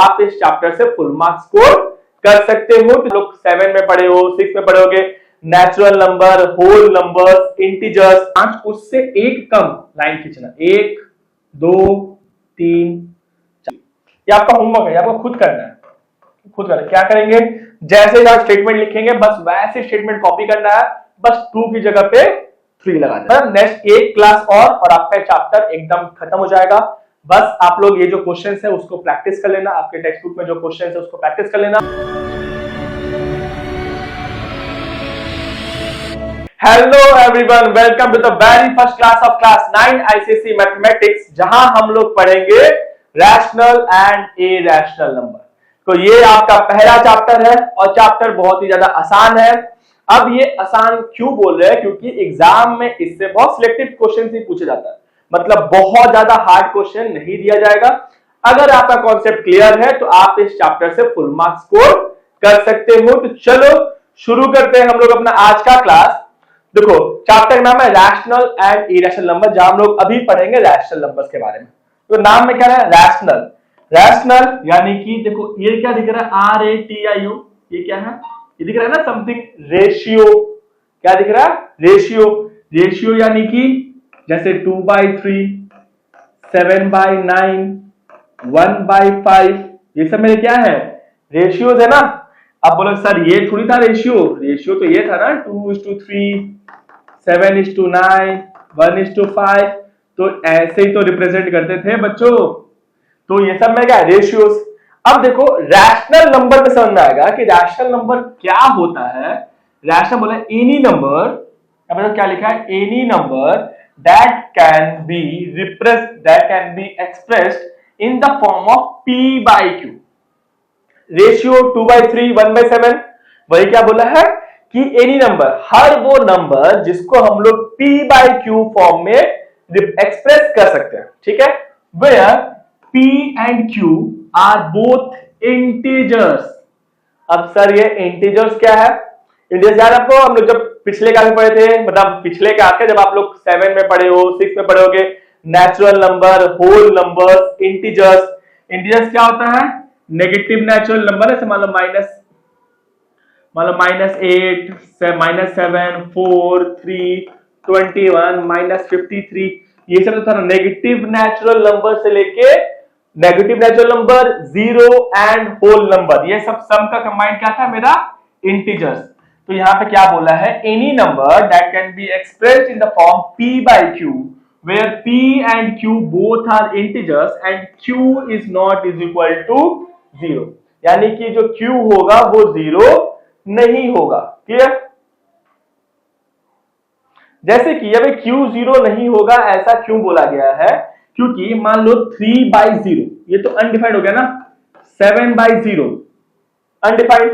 आप इस चैप्टर से फुल मार्क्स स्कोर कर सकते हो। तो लोग 7 में पढ़े हो, 6 में पढ़े होगे, natural number, whole number, integers, 5 उससे एक कम लाइन खींचना, 1 2 3 4। ये आपका होमवर्क है, आपको खुद करना है, खुद करना है। क्या करेंगे, जैसे ही आप स्टेटमेंट लिखेंगे बस वैसे स्टेटमेंट कॉपी करना है, बस 2 की जगह पे 3 लगा देना। नेक्स्ट एक क्लास और आपका चैप्टर एकदम खत्म हो जाएगा। बस आप लोग ये जो क्वेश्चंस है उसको प्रैक्टिस कर लेना, आपके टेक्स्ट बुक में जो क्वेश्चंस है उसको प्रैक्टिस कर लेना। Hello everyone, welcome to the very first class of class 9 ICSE mathematics, जहां हम लोग पढ़ेंगे रैशनल एंड इरैशनल नंबर। तो ये आपका पहला चैप्टर है और चैप्टर बहुत ही ज्यादा आसान है। अब ये आसान क्यों बोल रहे हैं, क्योंकि एग्जाम में इससे बहुत सिलेक्टिव क्वेश्चन ही पूछा जाता है, मतलब बहुत ज्यादा हार्ड क्वेश्चन नहीं दिया जाएगा। अगर आपका कॉन्सेप्ट क्लियर है तो आप इस चैप्टर से फुल मार्क्स स्कोर कर सकते हो। तो चलो शुरू करते हैं हम लोग अपना आज का क्लास। देखो चैप्टर का नाम है रैशनल एंड इरैशनल नंबर, जहां हम लोग अभी पढ़ेंगे रैशनल नंबर्स के बारे में। तो नाम में क्या है, रैशनल। रैशनल यानी कि देखो ये क्या दिख रहा है, RATIO, ये क्या है, ये दिख रहा है ना समथिंग रेशियो। क्या दिख रहा है, रेशियो। रेशियो यानी कि जैसे 2/3, 7/9, 1/5, ये सब मेरे क्या है, रेशियोज है ना। अब बोलो सर ये थोड़ी था रेशियो, रेशियो तो ये था ना 2:3, 7:9, 1:5, तो ऐसे ही तो रिप्रेजेंट करते थे बच्चों। तो ये सब में क्या है, रेशियोज। अब देखो रैशनल नंबर में समझ में आएगा कि रैशनल नंबर क्या होता है। रैशनल बोला एनी नंबर, अब क्या लिखा है, any number that can be expressed in the form of P/Q। Ratio 2/3, 1/7, वही क्या बोला है कि एनी नंबर, हर वो नंबर जिसको हम लोग P/Q फॉर्म में एक्सप्रेस कर सकते हैं, ठीक है। Where P and Q are both integers. अब सर ये इंटीजर्स क्या है, इंटीजर्स याद आपको, हम लोग जब पिछले क्लास में पढ़े थे, मतलब पिछले क्लास के जब आप लोग 7 में पढ़े हो, 6 में पढ़े होगे, natural number, whole number, integers. Integers क्या होता है, नेगेटिव नेचुरल नंबर है, मान लो -8, -7, 4, 3, 21, -53, ये सब था नेगेटिव नेचुरल नंबर से लेके negative natural number, 0 and whole number, ये सब सम का कंबाइंड क्या था मेरा, इंटीजर्स। तो यहां पे क्या बोला है, any number that can be expressed in the form P/Q where P and Q both are integers and Q is not is equal to 0, यानी कि जो Q होगा वो 0 नहीं होगा। क्लियर। जैसे कि अब Q 0 नहीं होगा ऐसा क्यों बोला गया है, क्योंकि मान लो 3/0 ये तो अनडिफाइंड हो गया ना, 7/0 अनडिफाइंड।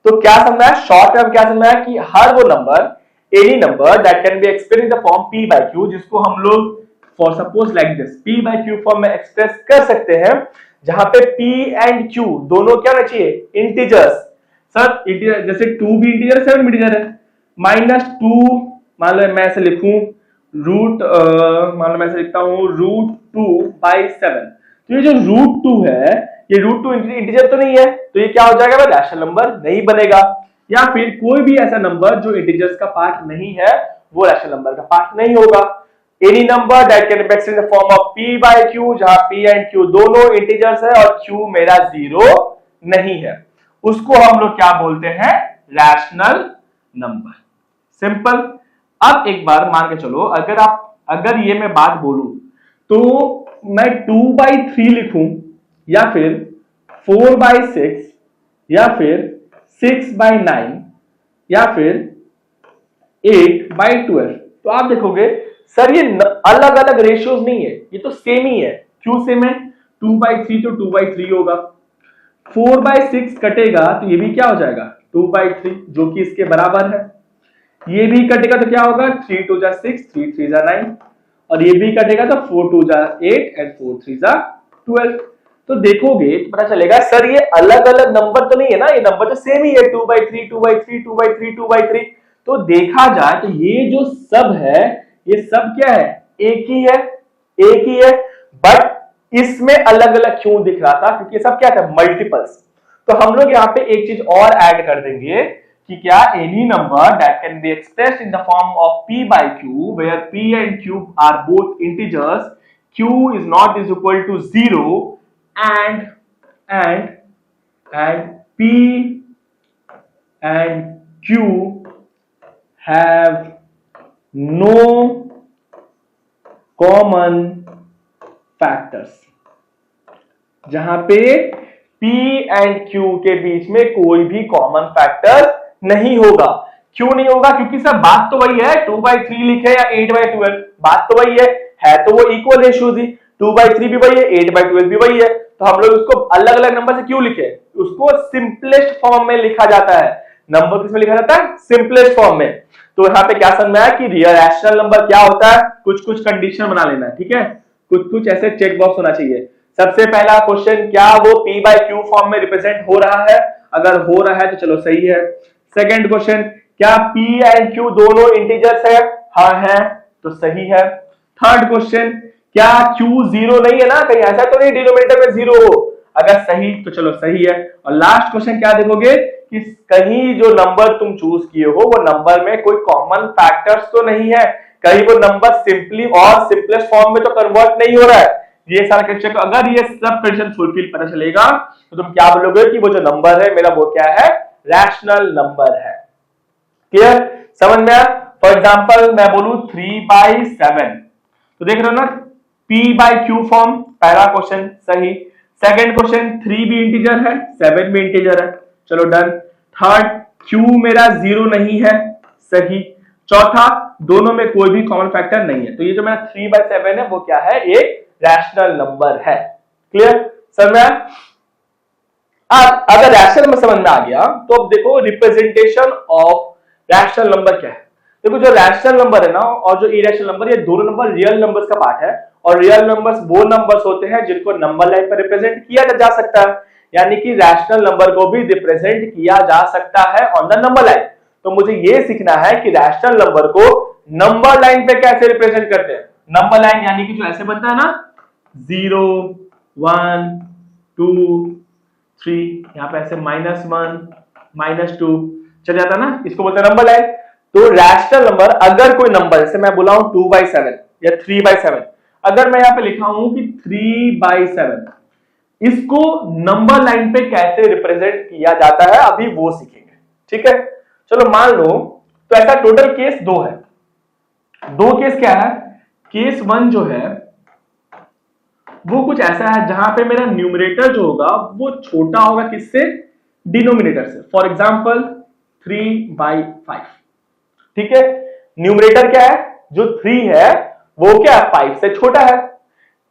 तो क्या समझा है, शॉर्ट टर्म क्या समझा है कि हर वो number, any number that can be expressed in the form P/Q, जिसको हम लोग for suppose like this P/Q form में एक्सप्रेस कर सकते हैं, जहां पे P एंड Q दोनों क्या होना चाहिए, इंटीजर्स। सर इंटीजर जैसे 2 भी इंटीजर, 7 भी इंटीजर है। -2 मान लो मैं ऐसे लिखूं मान लो मैं ऐसे लिखता हूं √2/7, तो ये जो √2 है, ये √2 इंटीजर तो नहीं है, तो ये क्या हो जाएगा, रैशनल नंबर नहीं बनेगा। या फिर कोई भी ऐसा नंबर जो इंटीजर्स का पार्ट नहीं है वो रैशनल नंबर का पार्ट नहीं होगा। Any number that can be expressed in the form of P/Q, जहां P एंड Q दोनों इंटीजर्स है और Q मेरा 0 नहीं है, उसको हम लोग क्या बोलते हैं, रैशनल नंबर। सिंपल। अब एक बार मान के चलो, अगर ये मैं बात बोलूं तो मैं 2/3 लिखूं, या फिर 4/6, या फिर 6/9, या फिर 8/12, तो आप देखोगे सर ये अलग अलग रेशियोज नहीं है, ये तो सेम ही है। क्यों सेम है, 2/3 तो 2/3 होगा, 4/6 कटेगा तो ये भी क्या हो जाएगा, 2/3, जो कि इसके बराबर है। ये भी कटेगा तो क्या होगा, 3 2 जा 6, 3 3 जा 9, और ये भी कटेगा तो 4 2 जा 8 एंड 4 3 जा 12। तो देखोगे तो पता चलेगा सर ये अलग अलग नंबर तो नहीं है ना, ये नंबर तो सेम ही है, 2/3 2/3 2/3 2/3। तो देखा जाए तो ये जो सब है, ये सब क्या है, एक ही है, एक ही है। बट इसमें अलग अलग क्यों दिख रहा था, क्योंकि सब क्या था, मल्टीपल्स। तो हम लोग यहाँ पे एक चीज और ऐड कर देंगे कि क्या any number that can be expressed in the form of p by q where p and q are both integers, q is not is equal to 0 and p and q have no common factors। जहां पे P and Q के बीच में कोई भी common factor नहीं होगा। क्यों नहीं होगा, क्योंकि सर बात तो वही है, 2/3 लिखे या 8/12, बात तो वही है तो वो इक्वल रेशियो थी। 2/3 भी वही है, 8/12 भी वही है, तो हम लोग उसको अलग अलग नंबर से क्यों लिखे, उसको सिंपलेस्ट फॉर्म में लिखा जाता है। नंबर किसमें लिखा जाता है, सिंपलेस्ट फॉर्म में। तो यहाँ पे क्या समझ में आया कि रियल रैशनल नंबर क्या होता है, कुछ कुछ कंडीशन बना लेना है, ठीक है, कुछ कुछ ऐसे चेक बॉक्स होना चाहिए। सबसे पहला क्वेश्चन, क्या वो p by q फॉर्म में रिप्रेजेंट हो रहा है, अगर हो रहा है तो चलो सही है। सेकंड क्वेश्चन, क्या p एंड q दोनों इंटीजर्स है, हाँ है तो सही है। थर्ड क्वेश्चन, क्या q जीरो नहीं है ना, कहीं ऐसा तो नहीं डिनोमिनेटर में जीरो हो, अगर सही तो चलो सही है। और लास्ट क्वेश्चन क्या देखोगे कि कहीं जो नंबर तुम चूज किए हो वो नंबर में कोई कॉमन फैक्टर्स तो नहीं है, कहीं वो नंबर सिंपली और सिंपलेस्ट फॉर्म में तो कन्वर्ट नहीं हो रहा है। ये सारा कंडीशन, अगर ये सब कंडीशन फुलफिल पता चलेगा तो तुम क्या बोलोगे कि वो जो नंबर है मेरा वो क्या है, रैशनल नंबर है। क्लियर, समझ में आया। फॉर एग्जांपल मैं बोलूं 3/7, तो देख रहे हो ना p by q फॉर्म, पहला क्वेश्चन सही। सेकंड क्वेश्चन 3 भी इंटीजर है, 7 भी इंटीजर है, चलो डन। थर्ड, q मेरा 0 नहीं है, सही। चौथा, दोनों में कोई भी कॉमन फैक्टर नहीं है, तो ये जो मेरा 3/7 है वो क्या है, एक रैशनल नंबर है। क्लियर, समझ में आया। अब अगर रैशनल में समझ में आ गया तो अब देखो रिप्रेजेंटेशन ऑफ रैशनल नंबर क्या है। देखो जो रैशनल नंबर है ना और जो इरेशनल नंबर, ये दोनों नंबर रियल नंबर्स का पार्ट है, और रियल नंबर्स वो नंबर्स होते हैं जिनको नंबर लाइन पर रिप्रेजेंट किया जा सकता है, यानी कि रैशनल नंबर को भी रिप्रेजेंट किया जा सकता है ऑन द नंबर लाइन। तो मुझे ये सीखना है कि रैशनल नंबर को नंबर लाइन पे कैसे रिप्रेजेंट करते हैं। नंबर लाइन यानी कि जो ऐसे बनता है ना 0 1 2 3, यहाँ पे ऐसे -1 -2 चल जाता है ना, इसको बोलते हैं नंबर लाइन। तो रैशनल नंबर, अगर कोई नंबर जैसे मैं बोला हूं 2/7 या 3/7, अगर मैं यहाँ पे लिखा हूं कि 3/7, इसको नंबर लाइन पे कैसे रिप्रेजेंट किया जाता है अभी वो सीखेंगे, ठीक है। चलो मान लो, तो ऐसा टोटल केस 2 है। 2 केस क्या है, केस 1 जो है वो कुछ ऐसा है जहां पे मेरा न्यूमरेटर जो होगा वो छोटा होगा किससे, डिनोमिनेटर से। फॉर एग्जांपल 3/5, ठीक है। न्यूमरेटर क्या है, जो 3 है वो क्या है, 5 से छोटा है।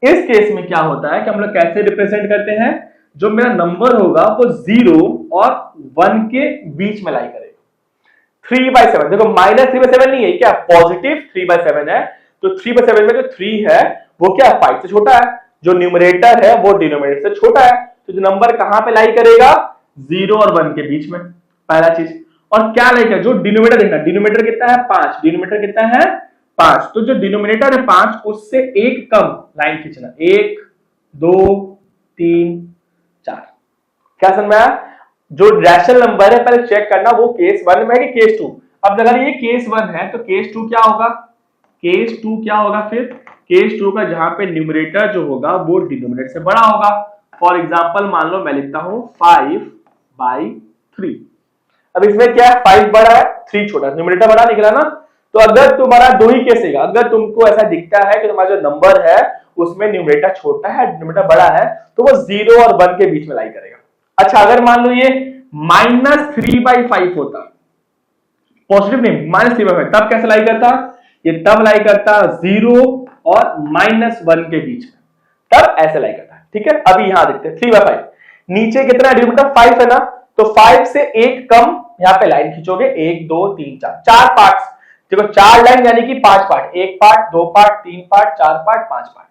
इस केस में क्या होता है कि हम लोग कैसे रिप्रेजेंट करते हैं, जो मेरा नंबर होगा वो 0 और 1 के बीच में लाई करेगा। 3/7 देखो, -3/7 नहीं है, क्या पॉजिटिव 3/7 है, तो 3/7 में जो 3 है वो क्या 5 से छोटा है, जो न्यूमरेटर है वो डिनोमिनेटर से छोटा है, तो जो नंबर कहां पे लाई करेगा, 0 और 1 के बीच में, पहला चीज। और क्या लाई करेगा, जो डिनोमिनेटर देखना, डिनोमिनेटर कितना है 5, डिनोमिनेटर कितना है 5, तो जो डिनोमिनेटर है 5 उससे एक कम लाइन खींचना, 1 2 3 4। क्या समझ में आया। जो रैशनल नंबर है पहले चेक करना वो केस 1 में है कि केस 2। अब अगर ये केस 1 है तो केस 2 क्या होगा, केस 2 क्या होगा, फिर केस 2 का जहां पे न्यूमरेटर जो होगा वो डिनोमिनेटर से बड़ा होगा। फॉर एग्जांपल मान लो मैं लिखता हूं 5/3। अब इसमें क्या है, 5 बड़ा है 3 छोटा, न्यूमरेटर बड़ा निकला ना। तो अगर तुम्हारा 2 ही केस है, अगर तुमको ऐसा दिखता है कि तुम्हारा जो नंबर है उसमें न्यूमरेटर छोटा है डिनोमिनेटर बड़ा है, तो वो 0 और 1 के बीच में लाई करेगा। अच्छा, अगर मान लो ये -3/5 होता, पॉजिटिव नहीं, -3/5, तब कैसे लाई करता, ये तब लाई करता 0 और -1 के बीच में, तब ऐसे लाई करता है, ठीक है। अभी यहां देखते हैं 3/5, नीचे कितना डिनोमिनेटर 5 है ना, तो 5 से एक कम यहां पे लाइन खींचोगे, 1 2 3 4 पार्ट्स। देखो 4 लाइन यानी कि 5 part, 1 part 2 part 3 part 4 part 5 part,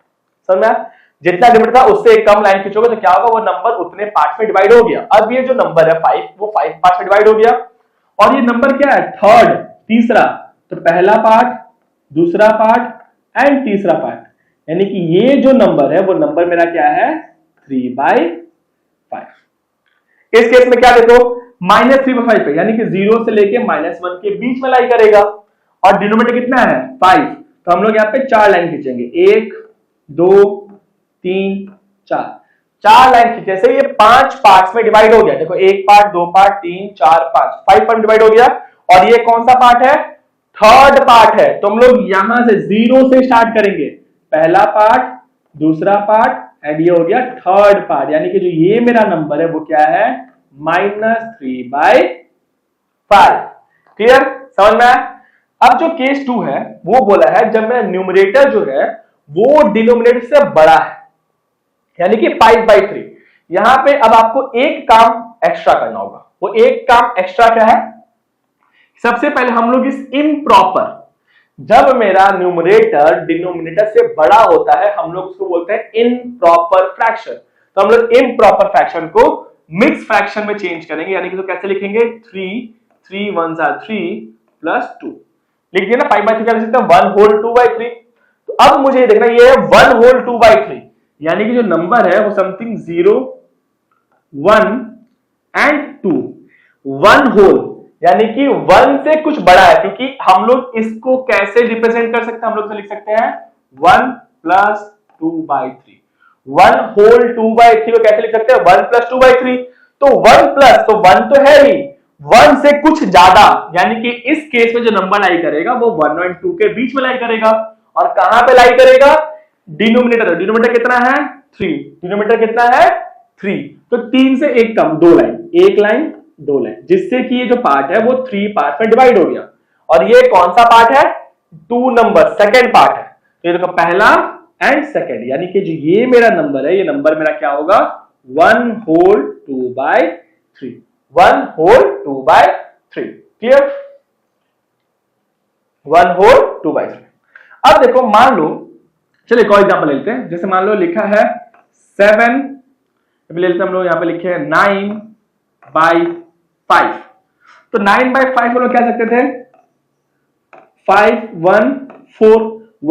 समझ में आया। जितना डिनोमिनेटर था उससे एक कम लाइन खींचोगे तो क्या होगा, वो नंबर उतने पार्ट में डिवाइड हो गया। अब ये जो नंबर है 5 वो 5 पार्ट में डिवाइड हो गया, और ये नंबर क्या है, थर्ड, तीसरा, तो पहला पार्ट, दूसरा पार्ट एंड तीसरा पार्ट, यानी कि ये जो नंबर है वो नंबर मेरा क्या है 3/5। इस केस में क्या देखो -3/5 पे यानी कि 0 से लेके -1 के बीच में लाई करेगा और डिनोमिनेटर कितना है 5, तो हम लोग यहाँ पे 4 लाइन खींचेंगे 1 2 3 4, 4 लाइन खींचे से ये 5 पार्ट्स में डिवाइड हो गया। देखो 1 पार्ट 2 पार्ट 3 4 5 5 पार्ट डिवाइड हो गया और ये कौन सा पार्ट है थर्ड पार्ट है। तो हम लोग यहां से 0 से स्टार्ट करेंगे, पहला पार्ट दूसरा पार्ट एंड ये हो गया थर्ड पार्ट, यानी कि जो ये मेरा नंबर है वो क्या है -3/5। क्लियर समझ में आया। अब जो केस 2 है वो बोला है जब मेरा न्यूमरेटर जो है वो डिनोमिनेटर से बड़ा है, यानी कि 5/3। यहां पे अब आपको एक काम एक्स्ट्रा करना होगा। वो एक काम एक्स्ट्रा क्या है, सबसे पहले हम लोग इस इम्प्रॉपर, जब मेरा न्यूमरेटर डिनोमिनेटर से बड़ा होता है हम लोग उसको बोलते हैं इम्प्रॉपर फ्रैक्शन। तो हम लोग इम्प्रॉपर फ्रैक्शन को मिक्स फ्रैक्शन में चेंज करेंगे, यानी कि तो कैसे लिखेंगे 3 1s are 3 + 2 लिख दिया ना। 5/3 क्या लिख सकते हैं 1 whole 2/3। तो अब मुझे ये देखना ये है 1 whole 2/3, यानी कि जो नंबर है वो समथिंग 0 1 एंड 2, 1 होल यानी कि 1 से कुछ बड़ा है, क्योंकि हम लोग इसको कैसे रिप्रेजेंट कर सकते हैं, हम लोग लिख सकते हैं 1 + 2/3। 1 whole 2/3 को कैसे लिख सकते हैं 1 + 2/3। तो 1 प्लस तो 1 तो है ही, 1 से कुछ ज्यादा, यानी कि इस केस में जो नंबर लाई करेगा वो 1 और 2 के बीच में लाई करेगा। और कहां पे लाई करेगा डिनोमिनेटर, डिनोमिनेटर कितना है 3, डिनोमिनेटर कितना है 3, तो 3 से एक कम 2 लाइन, एक लाइन 2 लाइन, जिससे कि ये जो पार्ट है वो 3 पार्ट में डिवाइड हो गया। और ये कौन सा पार्ट है 2 नंबर सेकंड पार्ट है। तो ये देखो पहला एंड सेकंड, यानी कि जो ये मेरा नंबर है ये नंबर मेरा क्या होगा 1 whole 2/3, 1 whole 2/3। Clear 1 whole 2/3। अब देखो मान लो, चलिए एक और एग्जांपल लेते हैं। जैसे मान लो लिखा है 7, ले लेते हैं हम लोग, यहां पे लिखे हैं 9/5। तो 9/5 हम लोग क्या सकते थे 5 1 4,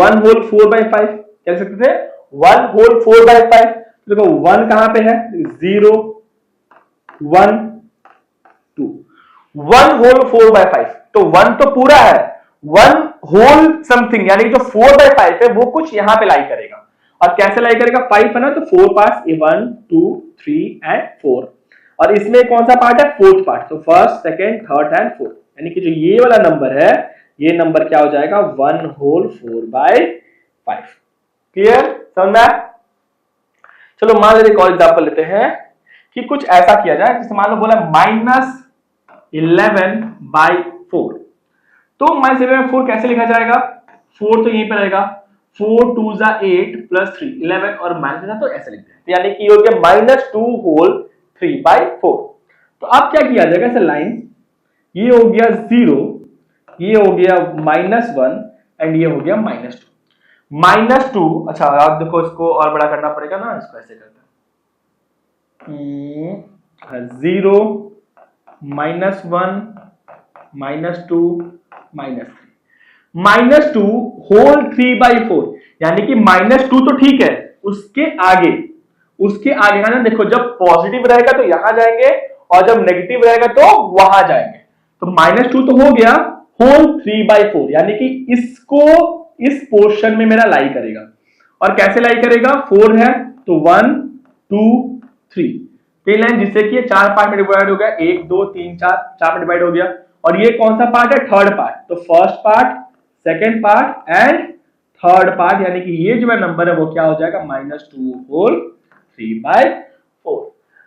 1 whole 4/5 क्या सकते थे 1 whole 4/5। देखो 1 कहां पे है 0 1 2, 1 whole 4/5, तो 1 तो पूरा है, 1 whole समथिंग यानी कि जो 4/5 है वो कुछ यहां पे लाई करेगा। और कैसे लाई करेगा 5 है ना, तो 4 पार्ट्स 1 2 3 एंड 4, और इसमें कौन सा पार्ट है फोर्थ पार्ट, तो first second third and fourth, यानी कि जो ये वाला नंबर है ये नंबर क्या हो जाएगा 1 whole 4/5। क्लियर समझ में। चलो मान लेते एक और एग्जांपल लेते हैं कि कुछ ऐसा किया जाए, जैसे मान लो बोला -11/4। तो -11/4 कैसे लिखा जाएगा 4 तो यहीं पर रहेगा, 4 2s are 8 + 3 11 और माइनस था तो ऐसे लिखते हैं, यानी कि ये हो गया -2 whole 3/4। तो अब क्या किया जाएगा ऐसे लाइन, ये हो गया 0, ये हो गया -1 एंड ये हो गया -2। -2 अच्छा आप देखो इसको और बड़ा करना पड़ेगा ना, इसको ऐसे करते हैं 0 -1 -2 -3 whole 3/4, यानी कि -2 तो ठीक है, उसके आगे है ना, देखो जब पॉजिटिव रहेगा तो यहां जाएंगे और जब नेगेटिव रहेगा तो वहां जाएंगे। तो -2 तो हो गया whole 3/4, यानी कि इसको इस पोर्शन में मेरा लाई करेगा। और कैसे लाई करेगा 4 है तो 1 2 3 3 लाइन, जिससे कि ये 4 पार्ट में डिवाइड हो गया, 1 2 3 4 में डिवाइड हो गया। और ये कौन सा पार्ट है थर्ड पार्ट, तो first part second part and third part, यानी कि ये जो मेरा नंबर है वो क्या हो जाएगा -2 whole 3/4।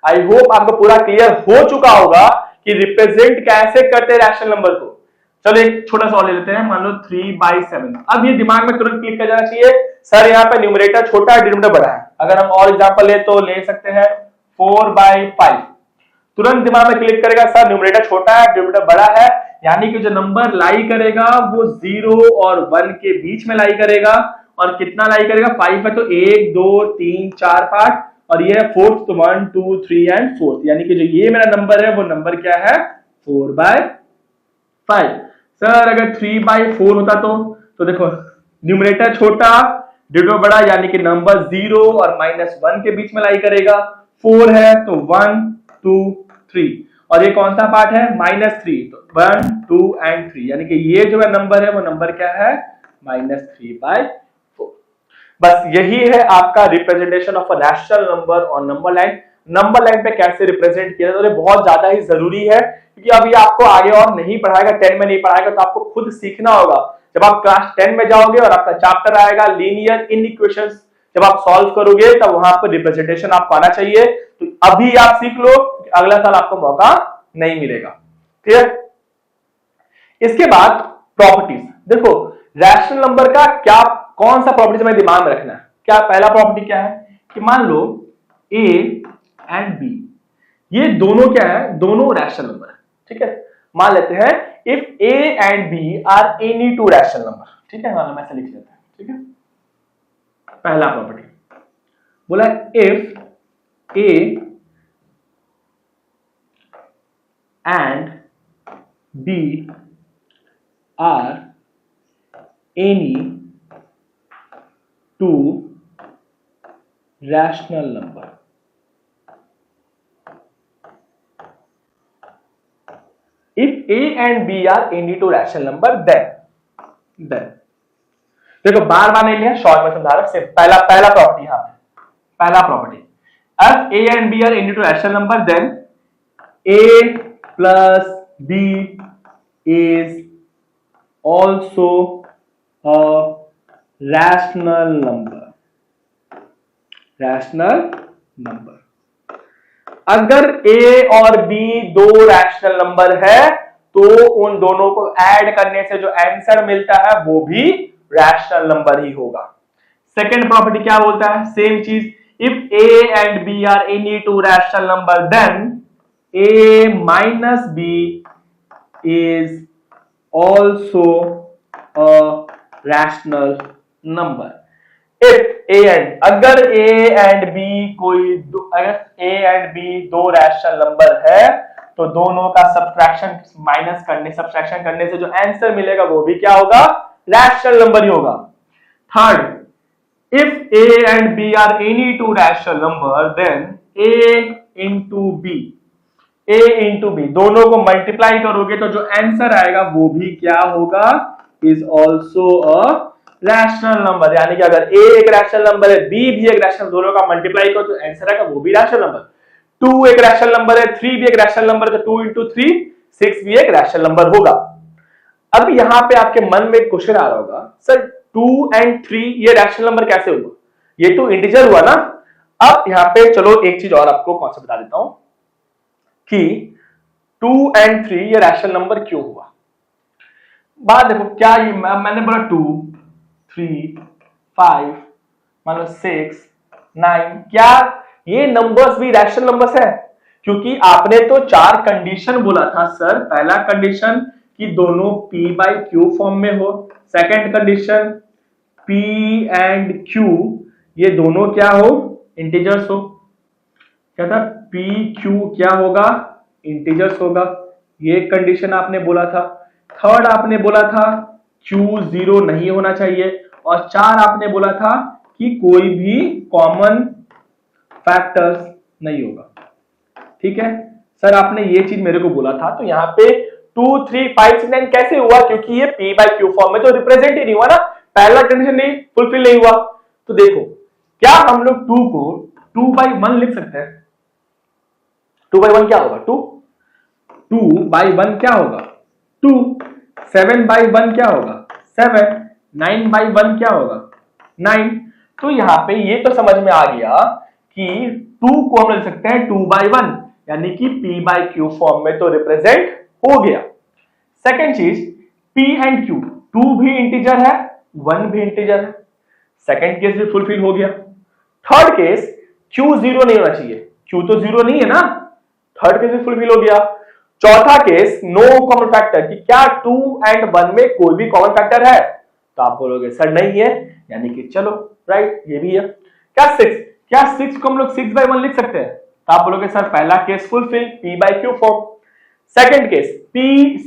आई होप आपको पूरा क्लियर हो चुका होगा कि रिप्रेजेंट कैसे करते हैं रैशनल नंबर को। चलो एक छोटा सा और ले लेते हैं, मान लो 3/7। अब ये दिमाग में तुरंत क्लिक कर जाना चाहिए सर यहाँ पे न्यूमरेटर छोटा है डिनोमिनेटर बड़ा है। अगर हम और एग्जांपल ले तो ले सकते हैं 4/5, तुरंत दिमाग में क्लिक करेगा सर न्यूमरेटर छोटा है डिनोमिनेटर बड़ा है, यानी कि जो नंबर लाई करेगा वो 0 और 1 के बीच में लाई करेगा। और कितना लाई करेगा 5 है तो 1 2 3 4 पार्ट, और ये है फोर्थ तो 1 2 3 एंड फोर्थ, यानी कि जो ये मेरा नंबर है वो नंबर क्या है 4/5। सर अगर 3/4 होता तो देखो न्यूमरेटर छोटा डिविजिबल बड़ा यानी कि नंबर 0 और -1 के बीच में लाई करेगा। 4 है तो 1 2 3 और ये कौन सा पार्ट है -3 तो 1 2 एंड 3 यानी कि ये जो है नंबर है वो नंबर क्या है -3/4। बस यही है आपका representation of a rational number on number line. Number line पे कैसे रिप्रेजेंट किया तो ये बहुत ज्यादा ही जरूरी है क्योंकि अभी आपको आगे और नहीं पढ़ाएगा, 10 में नहीं पढ़ाएगा तो आपको खुद सीखना होगा। जब आप क्लास 10 में जाओगे और आपका चैप्टर आएगा लीनियर इनइक्वेशंस, जब आप सॉल्व करोगे तब वहां पर रिप्रेजेंटेशन आपको आना चाहिए। तो अभी आप सीख लो, अगला साल आपको मौका नहीं मिलेगा। क्लियर? इसके बाद प्रॉपर्टीज देखो, रैशनल नंबर का क्या कौन सा प्रॉपर्टी हमें दिमाग में रखना है। क्या पहला प्रॉपर्टी क्या है कि मान लो a एंड b ये दोनों क्या है, दोनों रैशनल नंबर है। ठीक है, मान लेते हैं if a and b are any two rational number. ठीक है, मान लो ऐसा लिख लेते हैं। ठीक है, पहला प्रॉपर्टी बोला if a and b are any two rational number. If A and B are any two rational number, then देखो बार बार नहीं लिया, शॉर्ट में समझा रहा हूं। पहला प्रॉपर्टी यहां पे, पहला property if A and B are any two rational number, then A plus B is also a rational number। Rational number, अगर A और B दो रैशनल नंबर है तो उन दोनों को ऐड करने से जो आंसर मिलता है वो भी रैशनल नंबर ही होगा। सेकंड प्रॉपर्टी क्या बोलता है, सेम चीज, if A and B are any two rational number then A minus B is also a rational number. अगर A एंड B दो रैशनल नंबर है तो दोनों का सब्ट्रैक्शन करने से जो आंसर मिलेगा वो भी क्या होगा, रैशनल नंबर ही होगा। Third, if A and B are any two rational number then A into B दोनों को मल्टीप्लाई करोगे तो जो आंसर आएगा वो भी क्या होगा, is also a rational number. यानी कि अगर A एक रैशनल नंबर है, B भी एक रैशनल, दोनों का मल्टीप्लाई करो तो आंसर आएगा वो भी रैशनल नंबर। 2 एक रैशनल नंबर है, 3 भी एक रैशनल नंबर है तो 2 इंटू 3 6 भी एक रैशनल नंबर होगा। अब यहां पे आपके मन में एक क्वेश्चन आ रहा होगा, सर 2 एंड 3 ये रैशनल नंबर कैसे हुआ, ये तो इंटीजर हुआ ना। अब यहां पे चलो एक चीज और आपको कॉन्सेप्ट बता देता हूं कि 2 एंड 3 ये रैशनल नंबर क्यों हुआ। बात देखो, क्या ये मैंने बोला 2 3 5 मान लो 6 9, क्या ये नंबर्स भी रैशनल नंबर्स है? क्योंकि आपने तो 4 कंडीशन बोला था सर। पहला कंडीशन कि दोनों p बाई क्यू फॉर्म में हो, second condition p and q ये दोनों क्या हो, इंटीजर्स हो। क्या था, p q क्या होगा, इंटीजर्स होगा, ये कंडीशन आपने बोला था। थर्ड आपने बोला था q 0 नहीं होना चाहिए, और 4 आपने बोला था कि कोई भी कॉमन फैक्टर्स नहीं होगा। ठीक है सर, आपने ये चीज मेरे को बोला था। तो यहाँ पे 2 3 5 6 9 कैसे हुआ, क्योंकि ये p बाई क्यू फॉर्म में तो रिप्रेजेंट ही नहीं हुआ ना, पहला कंडीशन नहीं फुलफिल नहीं हुआ। तो देखो, क्या हम लोग 2 को 2 बाई 1 लिख सकते हैं? 2 बाई 1 क्या होगा, 2 बाई 1 क्या होगा 2, 7 बाई 1 क्या होगा 7, 9 बाई 1 क्या होगा 9। तो यहाँ पे ये तो समझ में आ गया कि 2 को हम लिख सकते हैं 2 बाई 1, यानी कि p बाई क्यू फॉर्म में तो रिप्रेजेंट हो गया। सेकेंड चीज, p एंड q 2 भी इंटीजर है, 1 भी इंटीजर है, सेकेंड केस भी फुलफिल हो गया। थर्ड केस q 0 नहीं होना चाहिए, q तो 0 नहीं है ना, थर्ड केस भी फुलफिल हो गया। चौथा केस, नो कॉमन फैक्टर, कि क्या 2 एंड 1 में कोई भी कॉमन फैक्टर है, तो आप बोलोगे सर नहीं है, यानी कि चलो राइट ये भी है। क्या 6 को हम लोग 6 बाई 1 लिख सकते हैं, तो आप बोलोगे सर पहला case fulfil, p by Q form. Second case p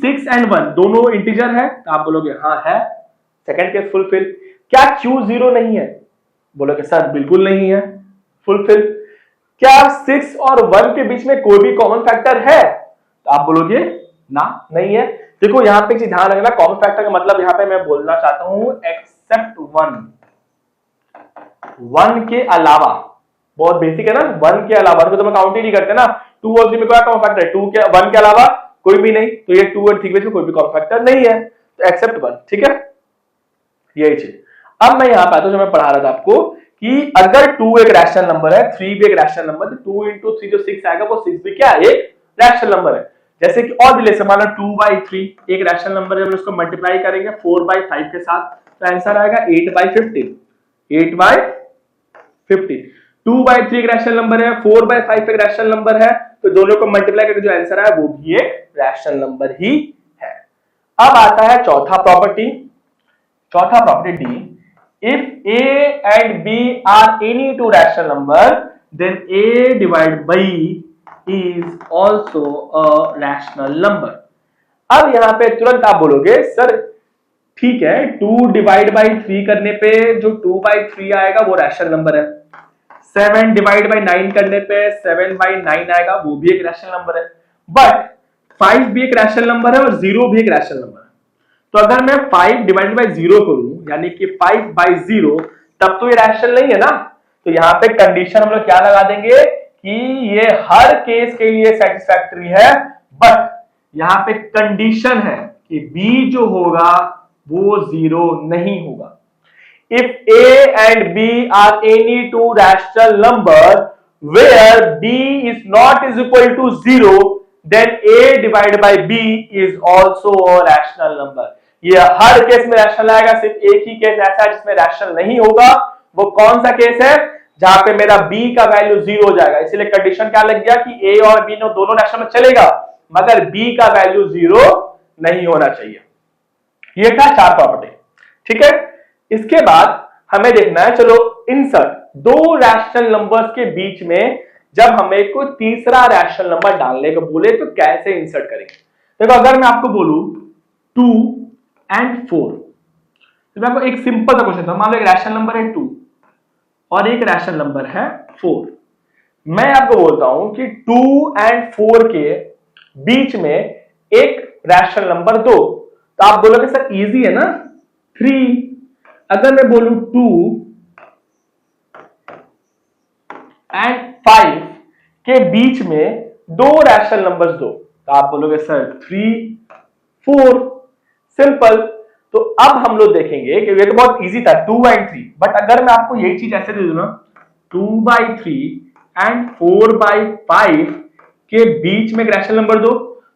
6 and 1 दोनों इंटीजर है, तो आप बोलोगे हाँ है, सेकंड केस फुलफिल। क्या q 0 नहीं है, बोलोगे सर बिल्कुल नहीं है फुलफिल। क्या 6 और 1 के बीच में कोई भी कॉमन फैक्टर है? तो आप बोलोगे ना, नहीं है। देखो यहां पे चीज ध्यान रखना, कॉमन फैक्टर का मतलब यहां पे मैं बोलना चाहता हूं एक्सेप्ट 1 के अलावा। बहुत बेसिक है ना, 1 के अलावा, 1 को तो मैं काउंट ही नहीं करते ना। 2 और 3 में क्या कॉमन फैक्टर है? 1 के अलावा कोई भी नहीं, तो ये 2 और 3 के बीच में कोई भी कॉमन फैक्टर नहीं है, तो एक्सेप्ट 1। ठीक है, यही चीज। अब मैं यहां पे आता हूं, जो मैं पढ़ा रहा था आपको कि अगर 2 एक रैशनल नंबर है, 3 भी एक रैशनल नंबर, तो 2 into 3 जो 6 आएगा वो 6 भी क्या है? एक रैशनल नंबर है। जैसे कि और भी ले सकते, माना 2/3 एक रैशनल नंबर है, हम उसको मल्टीप्लाई करेंगे 4/5 के साथ, तो आंसर आएगा 8/50। 8/50। 2/3 एक रैशनल नंबर है, 4/5 एक रैशनल नंबर है, तो दोनों को मल्टीप्लाई करके जो आंसर है वो भी एक रैशनल नंबर ही है। अब आता है चौथा property D. If A and B are any two rational number, then A divided by is also a rational number. अब यहां पे तुरंत आप बोलोगे सर ठीक है, 2 डिवाइड बाई 3 करने पे जो 2/3 आएगा वो रैशनल नंबर है, 7 डिवाइड बाई 9 करने पे 7/9 आएगा, वो भी एक रैशनल नंबर है, बट 5 भी एक रैशनल नंबर है और 0 भी एक रैशनल नंबर है। तो अगर मैं 5 डिवाइड बाई 0 करूं, यानी कि 5/0, तब तो ये रैशनल नहीं है ना। तो यहां पे कंडीशन हम लोग क्या लगा देंगे कि ये हर केस के लिए सेटिस्फैक्टरी है, बट यहां पे कंडीशन है कि b जो होगा वो 0 नहीं होगा। If A and B are any two rational number where b is not is equal to 0, then A divided by B is also a rational number. ये हर केस में रैशनल आएगा, सिर्फ एक ही केस ऐसा है जिसमें रैशनल नहीं होगा। वो कौन सा केस है? जहां पे मेरा b का वैल्यू 0 हो जाएगा। इसलिए कंडीशन क्या लग गया कि a और b दोनों रैशनल में चलेगा, मगर b का वैल्यू 0 नहीं होना चाहिए। ये था 4 प्रॉपर्टी। ठीक है, इसके बाद हमें देखना है, चलो इंसर्ट दो रैशनल नंबर्स के बीच में जब हमें कोई तीसरा रैशनल नंबर डालने को बोले तो कैसे इंसर्ट करेंगे। देखो अगर मैं आपको बोलूं 2 and 4, तो मैं आपको एक सिंपल सा क्वेश्चन था, मान लो एक रैशनल नंबर है 2 और एक रैशनल नंबर है 4। मैं आपको बोलता हूं कि 2 and 4 के बीच में एक रैशनल नंबर दो, तो आप बोलोगे सर इजी है ना 3। अगर मैं बोलूं 2 and 5 के बीच में दो रैशनल नंबर्स दो, तो आप बोलोगे सर 3 4। सिंपल। तो अब हम लोग देखेंगे कि ये तो बहुत इजी था 2 and 3, बट अगर मैं आपको यही चीज ऐसे दे दूं ना 2/3 and 4/5 के बीच में एक रैशनल नंबर दो,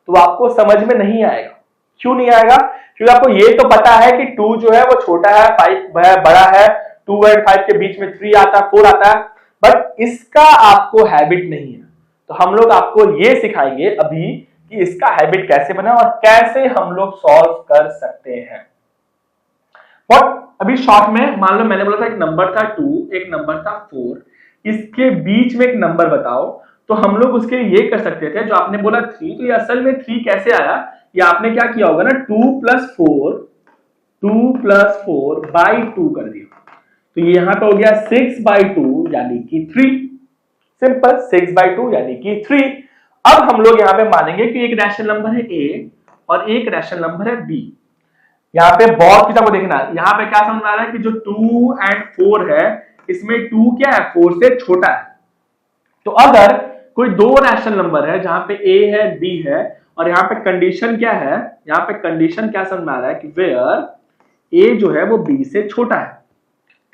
तो आपको समझ में नहीं आएगा। क्यों नहीं आएगा? क्योंकि आपको ये तो पता है कि 2 जो है वो छोटा है, 5 बड़ा है, 2 and 5 के बीच में 3 आता है, 4 आता है, बट इसका आपको हैबिट नहीं है। तो हम लोग आपको ये सिखाएंगे अभी कि इसका हैबिट कैसे बना और कैसे हम लोग सॉल्व कर सकते हैं। और अभी शॉर्ट में मान लो मैंने बोला था एक नंबर था 2, एक नंबर था 4, इसके बीच में एक नंबर बताओ, तो हम लोग उसके ये कर सकते थे, जो आपने बोला 3, तो ये असल में 3 कैसे आया, ये आपने क्या किया होगा ना 2 + 4/2 कर दिया, तो ये यहां पे हो गया 6/2 यानी कि 3। सिंपल, 6/2 यानी कि 3। अब हम लोग यहां पे मानेंगे कि एक रैशनल नंबर है a और एक रैशनल नंबर है b। यहां पे बहुत चीजों को देखना, यहां पे क्या समझ आ रहा है कि जो 2 and 4 है, इसमें 2 क्या है 4 से छोटा है। तो अगर कोई दो रैशनल नंबर है जहां पे a है b है, और यहां पे कंडीशन क्या है, यहां पे कंडीशन क्या समझ में आ रहा है कि वेयर a जो है वो b से छोटा है।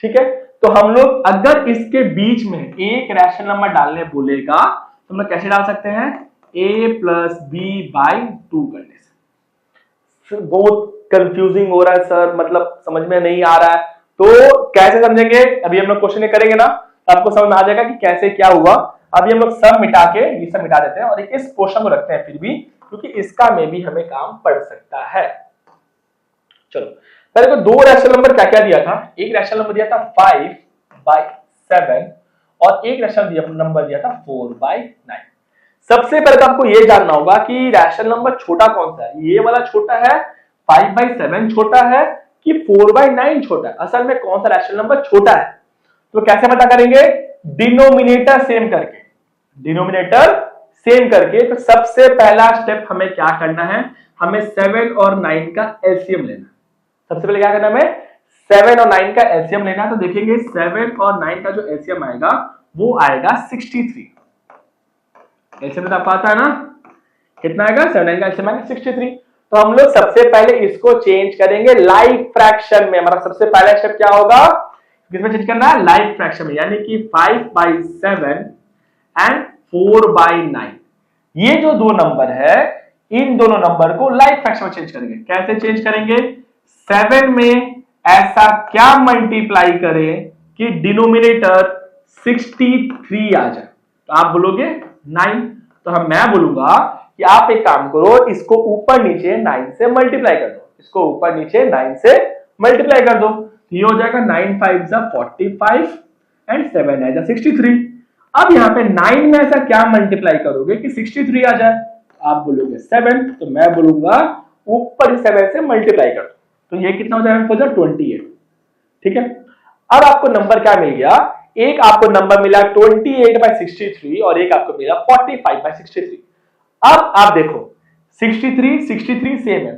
ठीक है, तो हम लोग अगर इसके बीच में एक रैशनल नंबर डालने बोलेगा तो हम लोग कैसे डाल सकते हैं, a + b/2 करने से। बहुत कंफ्यूजिंग हो रहा है सर, मतलब समझ में नहीं आ रहा है, तो कैसे समझेंगे, अभी हम लोग क्वेश्चन करेंगे ना, आपको समझ में आ जाएगा कि कैसे क्या हुआ। अभी हम लोग सब मिटा के ये सब मिटा देते हैं और इस क्वेश्चन को रखते हैं फिर भी, क्योंकि इसका में भी हमें काम पड़ सकता है। चलो पहले तो दो रैशनल नंबर क्या क्या दिया था, एक रैशनल नंबर दिया था 5/7 और एक रैशनल नंबर दिया था 4/9। सबसे पहले तो आपको यह जानना होगा कि रैशनल नंबर छोटा कौन सा है, ये वाला छोटा है, 5/7 छोटा है कि 4/9 छोटा है। असल में कौन सा रैशनल नंबर छोटा है, तो कैसे पता करेंगे? डिनोमिनेटर सेम करके, डिनोमिनेटर सेम करके। तो सबसे पहला स्टेप हमें क्या करना है? हमें 7 और 9 का एलसीएम लेना। सबसे पहले क्या करना है? हमें 7 और 9 का एलसीएम लेना। तो देखेंगे 7 और 9 का जो एलसीएम आएगा वो आएगा 63। एलसीएम तो आपको आता है ना, कितना आएगा? 7 9 का एलसीएम आएगा 63। तो हम लोग सबसे पहले इसको चेंज करेंगे लाइक फ्रैक्शन में। हमारा सबसे पहला स्टेप क्या होगा? किसमें चेंज करना है? लाइक फ्रैक्शन में, यानी कि 5/7 एंड 4/9। ये जो दो नंबर है, इन दोनों नंबर को लाइक फ्रैक्शन में चेंज करेंगे। कैसे चेंज करेंगे? 7 में ऐसा क्या मल्टीप्लाई करें कि डिनोमिनेटर 63 आ जाए? तो आप बोलोगे 9। तो मैं बोलूंगा कि आप एक काम करो, इसको ऊपर नीचे 9 से मल्टीप्लाई कर दो। इसको ऊपर नीचे 9 से मल्टीप्लाई कर दो। ये हो जाएगा 9 5 45 एंड 7 9 63। अब यहाँ पे 9 में ऐसा क्या मल्टीप्लाई करोगे कि 63 आ जाए? आप बोलोगे 7। तो मैं बोलूंगा ऊपर 7 से मल्टीप्लाई कर दो। तो ये कितना हो जाएगा? 28। ठीक है। अब आपको नंबर क्या मिल गया? एक आपको नंबर मिला 28/63 और एक आपको मिला 45/63। अब आप देखो 63 सेम है,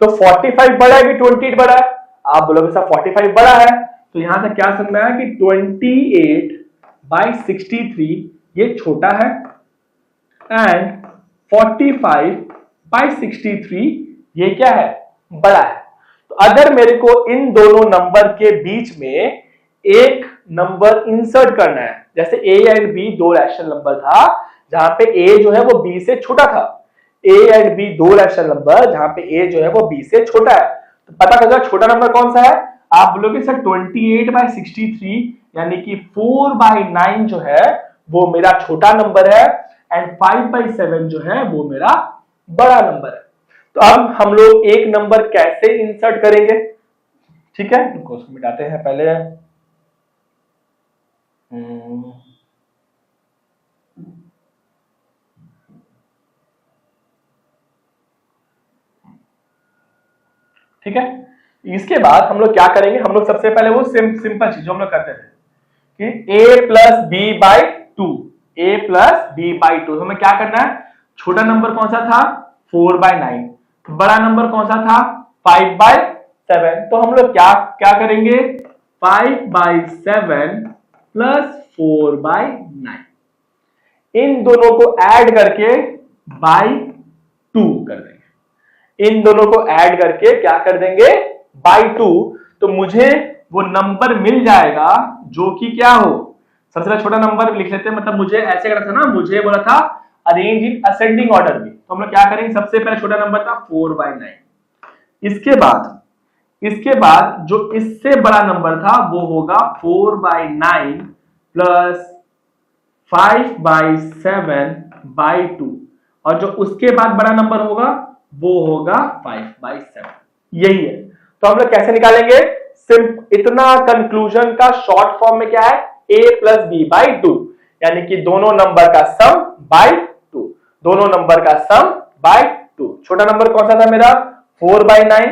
तो 45 बड़ा है कि 28 बड़ा है? आप बोलोगे सर 45 बड़ा है। तो यहां से क्या समझना है कि 28/63 ये छोटा है एंड 45/63 ये क्या है? बड़ा है। तो अगर मेरे को इन दोनों नंबर के बीच में एक नंबर इंसर्ट करना है, जैसे a एंड b दो रैशनल नंबर था जहां पे a जो है वो b से छोटा था, a एंड b दो रैशनल नंबर जहां पे a जो है वो b से छोटा है, तो पता चला छोटा नंबर कौन सा है? आप बोलोगे सर 28/63 यानी कि 4/9 जो है वो मेरा छोटा नंबर है एंड 5/7 जो है वो मेरा बड़ा नंबर है। तो अब हम लोग एक नंबर कैसे इंसर्ट करेंगे? ठीक है, इनको मिटाते हैं पहले। ठीक है, इसके बाद हम लोग क्या करेंगे? हम लोग सबसे पहले वो सिंपल चीज जो हम लोग करते थे कि a + b/2, a + b/2। हमें क्या करना है? छोटा नंबर कौन सा था? 4/9। बड़ा नंबर कौन सा था? 5/7। तो हम लोग क्या करेंगे? 5/7 + 4/9 इन दोनों को ऐड करके /2 कर देंगे। इन दोनों को ऐड करके क्या कर देंगे? /2। तो मुझे वो नंबर मिल जाएगा जो कि क्या हो? सबसे पहले छोटा नंबर लिख लेते हैं, मतलब मुझे ऐसे करना था ना, मुझे बोला था अरेंज इन असेंडिंग ऑर्डर में। तो हम लोग क्या करेंगे? सबसे पहले छोटा नंबर था 4/9। इसके बाद जो इससे बड़ा नंबर था वो होगा 4/9 + 5/7/2 और जो उसके बाद बड़ा नंबर होगा वो होगा 5/7। यही है। तो हम लोग कैसे निकालेंगे? इतना कंक्लूजन का शॉर्ट फॉर्म में क्या है? a + b/2 यानी कि दोनों नंबर का सम /2, दोनों नंबर का सम /2। छोटा नंबर कौन सा था मेरा? 4/9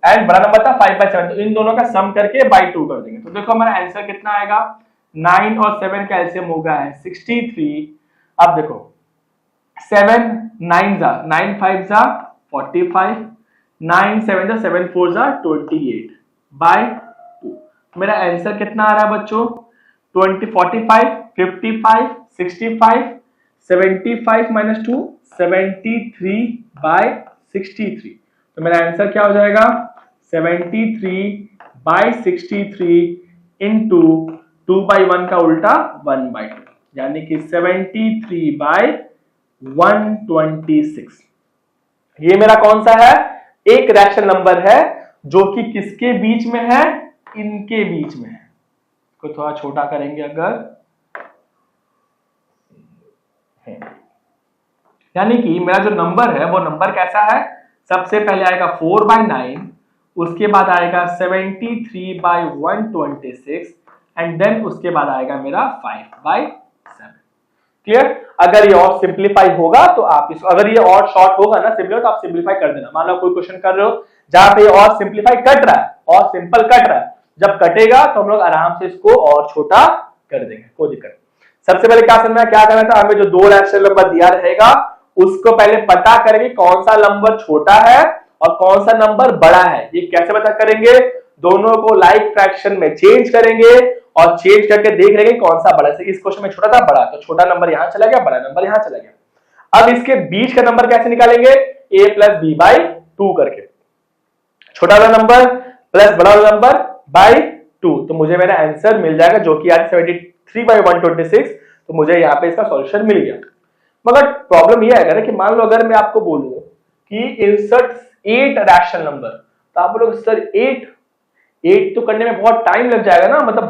एंड बड़ा नंबर था 5/7। तो इन दोनों का सम करके /2 कर देंगे। तो देखो हमारा आंसर कितना आएगा? 9 और 7 का एलसीएम हो गया है 63। अब देखो 7 9 9 5 45, 9 7 7 4 28/2। मेरा आंसर कितना आ रहा है बच्चों? 20 45 55 65 75 - 2 73/63। तो मेरा आंसर क्या हो जाएगा? 73/63 इंटू 2/1 का उल्टा 1/2 यानी कि 73/126। ये मेरा कौन सा है? एक रैशनल नंबर है जो कि किसके बीच में है? इनके बीच में है। को थोड़ा छोटा करेंगे अगर, यानी कि मेरा जो नंबर है वो नंबर कैसा है? सबसे पहले आएगा 4/9, उसके बाद आएगा 73/126 एंड देन उसके बाद आएगा मेरा 5/7। क्लियर? अगर ये और सिंप्लीफाई होगा तो आप इसको, अगर ये और शॉर्ट होगा ना सिंपल, तो आप सिंप्लीफाई कर देना। मान लो कोई क्वेश्चन कर रहे हो जहां पे और सिंप्लीफाई कट रहा है और सिंपल कट रहा है, जब कटेगा तो हम लोग आराम से इसको और छोटा कर देंगे, कोई दिक्कत नहीं। सबसे पहले क्या समझना, क्या करना था, हमें जो दो रैशनल नंबर दिया रहेगा उसको पहले पता करेंगे कौन सा नंबर छोटा है और कौन सा नंबर बड़ा है। ये कैसे पता करेंगे, दोनों को लाइक फ्रैक्शन में चेंज करेंगे और चेंज करके देख लेंगे कौन सा बड़ा है। इस क्वेश्चन में छोटा था, बड़ा, तो छोटा नंबर यहां चला गया, बड़ा नंबर यहां चला गया। अब इसके बीच का नंबर कैसे निकालेंगे, a प्लस बी बाई 2 करके, छोटा वाला नंबर प्लस बड़ा वाला नंबर बाई 2, तो मुझे मेरा आंसर मिल जाएगा जो कि आज 73/126, तो मुझे यहाँ पे इसका सॉल्यूशन मिल गया। मगर प्रॉब्लम यह है ना कि मान लो अगर मैं आपको बोलूं कि इंसर्ट 8 रैशनल नंबर, तो आप बोलोगे सर 8 तो करने में बहुत टाइम लग जाएगा ना, मतलब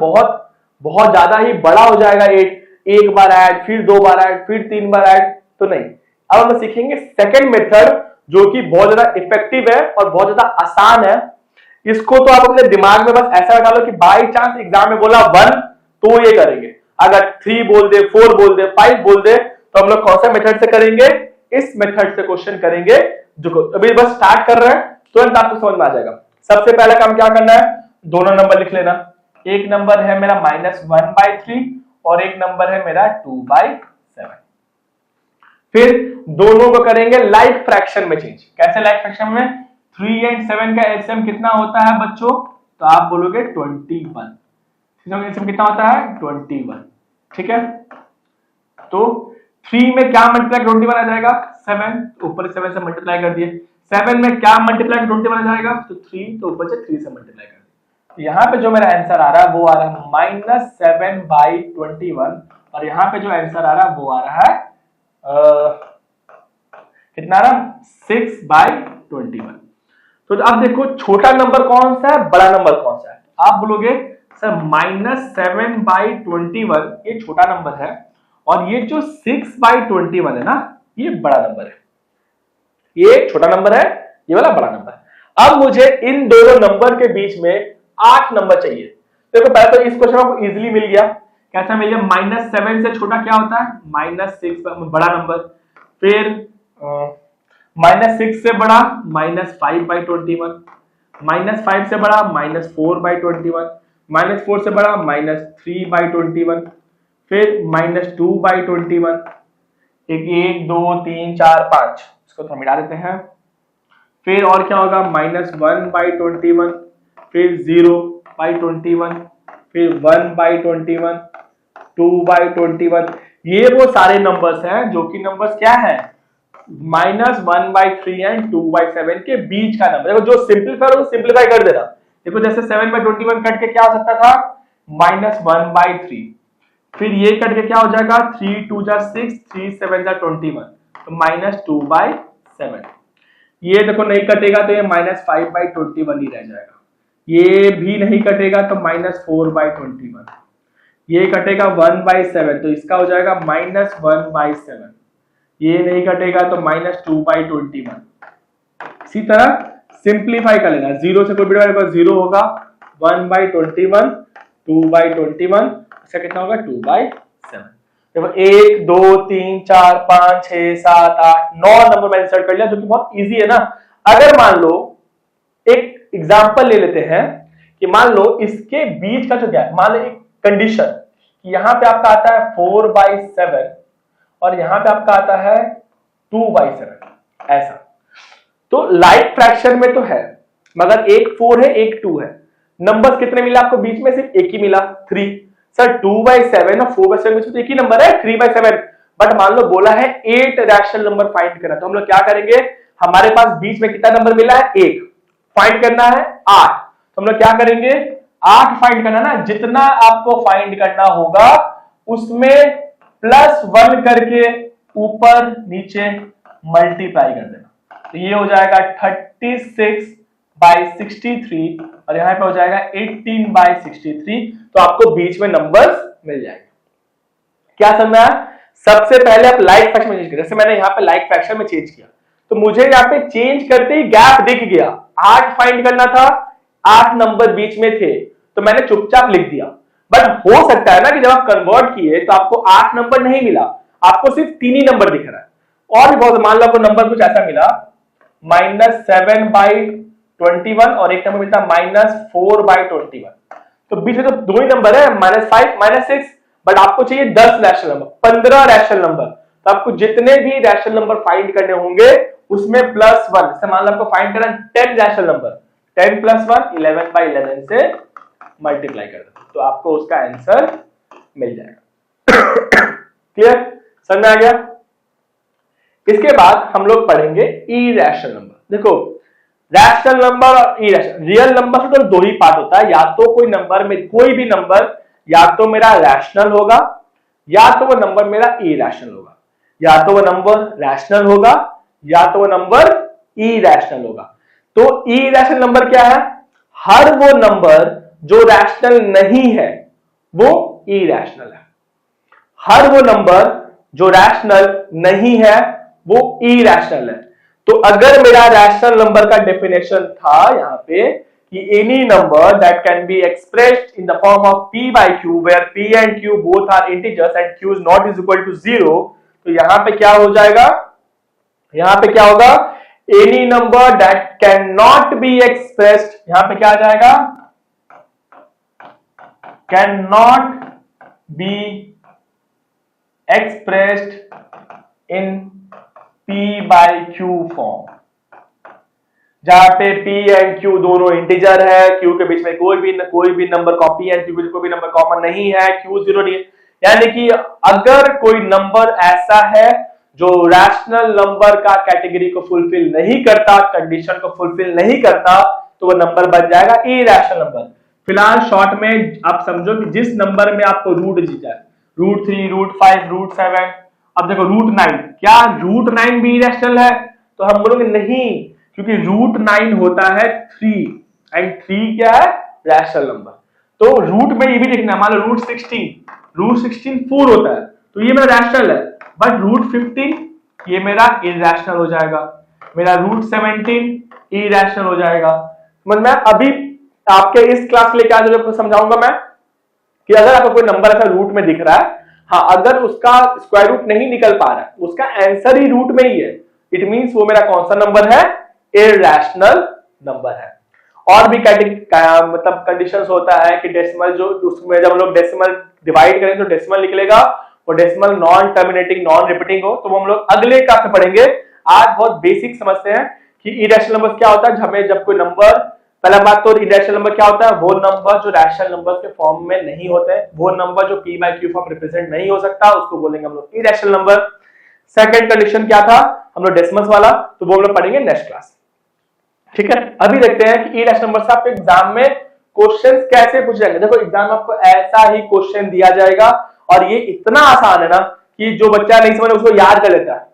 बहुत ज्यादा ही बड़ा हो जाएगा 8, एक बार ऐड, फिर 2 बार ऐड, फिर 3 बार ऐड, तो नहीं। अब हम सीखेंगे सेकंड मेथड जो कि बहुत ज्यादा इफेक्टिव है और बहुत ज्यादा आसान है। इसको तो आप अपने दिमाग में बस ऐसा लगा लो कि बाई चांस एग्जाम में बोला 1 तो ये करेंगे, अगर 3 बोल दे, 4 बोल दे, 5 बोल दे, तो हम लोग कौन सा मेथड से करेंगे, इस मेथड से क्वेश्चन करेंगे। जो अभी बस स्टार्ट कर रहे हैं, तुरंत आपको समझ में आ जाएगा। सबसे पहला काम क्या करना है, दोनों नंबर लिख लेना। एक नंबर है मेरा -1/3 और एक नंबर है मेरा 2/7। फिर दोनों को करेंगे लाइक फ्रैक्शन में चेंज। कैसे लाइक फ्रैक्शन में, 3 और 7 का एलसीएम कितना होता है बच्चों, तो आप बोलोगे 21। एलसीएम कितना होता है, 21, ठीक है। तो 3 में क्या मल्टीप्लाई 21 आ जाएगा, 7, ऊपर 7 से मल्टीप्लाई कर दिए। 7 में क्या मल्टीप्लाई 21 आ जाएगा, तो 3, तो ऊपर से 3 से मल्टीप्लाई कर दिए। यहाँ पे जो मेरा आंसर आ रहा है वो आ रहा है -7/21, और यहाँ पे जो आंसर आ रहा है वो आ रहा है कितना आ रहा, 6/21। तो अब देखो छोटा नंबर कौन सा है, बड़ा नंबर कौन सा है। आप बोलोगे सर -7/21 ये छोटा नंबर है और ये जो 6/21 है ना ये बड़ा नंबर है। ये छोटा नंबर है, ये वाला बड़ा नंबर है। अब मुझे इन दोनों नंबर के बीच में 8 नंबर चाहिए। देखो पहले तो इस क्वेश्चन को इजीली मिल गया। कैसा मिल गया, -7 से छोटा क्या होता है, -6 बड़ा नंबर। फिर -6 से बड़ा -5/21, -5 से बड़ा -4/21, -4 से बड़ा -3/21, फिर -2/21, एक 1 2 3 4 5, इसको थोड़ा मिटा देते हैं। फिर और क्या होगा, -1/21, फिर 0/21, फिर 1/21, 2/21। ये वो सारे नंबर्स हैं जो कि नंबर्स क्या है, -1/3 एंड 2/7 के बीच का नंबर। देखो जो सिंपलीफाई हो सिंपलीफाई कर देना। देखो जैसे 7/21 कट के क्या हो सकता था, -1/3, फिर ये कट के क्या हो जाएगा, 3 2 जा 6, 3 7 जा 21, तो -2/7। ये देखो नहीं कटेगा तो ये -5/21 ही रह जाएगा। ये भी नहीं कटेगा तो -4/21, ये कटेगा 1/7 तो इसका हो जाएगा -1/7, ये नहीं कटेगा तो -2/21। इसी तरह सिंप्लीफाई कर लेना, 0 से कोई भी डिवाइड होगा 0 होगा, 1/21, 2/21, इसका कितना होगा 2/7। देखो 1 2 3 4 5 6 7 8 9 नंबर मैंने इंसर्ट कर लिया, जो कि बहुत इजी है ना। अगर मान लो एक एग्जांपल ले लेते हैं कि मान लो इसके बीच का जो गैप, मान लो एक कंडीशन कि यहां पे आपका आता है 4/7 और यहां पे आपका आता है 2/7, ऐसा। तो लाइक फ्रैक्शन में तो है मगर एक 4 है एक 2 है, नंबर्स कितने मिला आपको बीच में, सिर्फ एक ही मिला 3। सर 2/7 और 4/7 में तो एक ही नंबर है 3/7, बट मान लो बोला है 8 रैशनल नंबर फाइंड करना, तो हम लोग क्या करेंगे, हमारे पास बीच में कितना नंबर मिला है, 1, फाइंड करना है 8, तो हम लोग क्या करेंगे 8 फाइंड करना ना, जितना आपको फाइंड करना होगा उसमें +1 करके ऊपर नीचे मल्टीप्लाई कर देना, तो ये हो जाएगा 36/63 और यहां पे हो जाएगा 18/63, तो आपको बीच में नंबर्स मिल जाएंगे। क्या समझा, सबसे पहले आप लाइक फ्रैक्शन में चेंज करें, जैसे मैंने यहां पे लाइक फ्रैक्शन में चेंज किया तो मुझे यहां पे चेंज करते ही गैप दिख गया, 8 फाइंड करना था, 8 नंबर बीच में थे तो मैंने चुपचाप लिख दिया। बट हो सकता है ना कि जब आप कन्वर्ट किए तो आपको 8 नंबर नहीं मिला, आपको सिर्फ 3 ही नंबर दिख रहा है, और भी बहुत, मान लो आपको नंबर कुछ ऐसा मिला -7/21 और एक नंबर मिलता -4/21, तो बीच में तो दो ही नंबर है, -5 -6, बट आपको चाहिए 10 रैशनल नंबर, 15 रैशनल नंबर। तो आपको जितने भी रैशनल नंबर फाइंड करने होंगे उसमें +1, जैसे मान लो आपको फाइंड करना 10 रैशनल नंबर, 10 + 1 11/11 से मल्टीप्लाई कर दो, तो आपको उसका आंसर मिल जाएगा। क्लियर, समझ में आ गया? इसके बाद हम लोग पढ़ेंगे इरैशनल नंबर। देखो रैशनल नंबर और इरैशनल, रियल नंबर से तो दो ही पार्ट होता है, या तो कोई नंबर में कोई भी नंबर या तो मेरा रैशनल होगा या तो वो नंबर मेरा इरैशनल होगा, या तो वो नंबर रैशनल होगा या तो वो नंबर इरैशनल होगा। तो इरैशनल नंबर क्या है? हर वो नंबर जो रैशनल नहीं है वो इरैशनल है, हर वो नंबर जो रैशनल नहीं है वो इरैशनल है। तो अगर मेरा रैशनल नंबर का डेफिनेशन था यहां पे कि any number that can be expressed in the form of p by q where p and q both are integers and q is not is equal to 0, तो यहां पे क्या हो जाएगा? यहां पे क्या होगा? Any number that can not be expressed, यहां पे क्या आ जाएगा? Can not be expressed in p by q form, जहां पे p एंड q दोनों इंटीजर है, q के बीच में कोई भी नंबर p एंड q कोई भी नंबर कॉमन नहीं है, q 0 नहीं है। यानी कि अगर कोई नंबर ऐसा है जो रैशनल नंबर का कैटेगरी को फुलफिल नहीं करता, कंडीशन को फुलफिल नहीं करता, तो वो नंबर बन जाएगा इरैशनल नंबर। फिलहाल शॉर्ट में आप समझो कि जिस नंबर में आपको रूट जीता है, √3, √5, √7, अब देखो √9, क्या √9 भी इरैशनल है? तो हम बोलोगे नहीं, क्योंकि √9 होता है 3 एंड 3 क्या है? Rational number. तो रूट में ये भी देखना, मान लो √16 4 होता है, तो ये मेरा रैशनल है, बट √15 ये मेरा इरैशनल हो जाएगा, मेरा √17 इरैशनल हो जाएगा। मतलब मैं अभी आपके इस क्लास के लिए क्या समझाऊंगा मैं कि अगर आपको कोई नंबर ऐसा रूट में दिख रहा है, हाँ, अगर उसका स्क्वायर रूट नहीं निकल पा रहा है, उसका आंसर ही रूट में ही है, इट मींस वो मेरा कौन सा नंबर है? इरैशनल नंबर है। और भी मतलब कंडीशंस होता है कि डेसिमल, जो उसमें जब हम लोग डेसिमल डिवाइड करेंगे तो डेसिमल निकलेगा, और decimal non terminating non repeating हो, तो हम लोग अगले क्लास में पढ़ेंगे। आज बहुत बेसिक समझते हैं कि इरैशनल नंबर क्या होता है। हमें जब कोई नंबर, पहला बात तो इरैशनल नंबर क्या होता है? वो नंबर जो रैशनल नंबर के फॉर्म में नहीं होते, वो नंबर जो p by q form represent नहीं हो सकता, उसको बोलेंगे हम लोग इरैशनल नंबर। सेकंड कंडीशन क्या था हम लोग? डेसिमल्स वाला, तो वो हम लोग पढ़ेंगे नेक्स्ट क्लास। ठीक है, अभी देखते हैं कि इरैशनल नंबर से आपके एग्जाम में क्वेश्चंस कैसे पूछे जाएंगे। देखो एग्जाम में आपको ऐसा ही क्वेश्चन दिया जाएगा, और ये इतना आसान है ना कि जो बच्चा नहीं समझ उसको याद कर लेता है।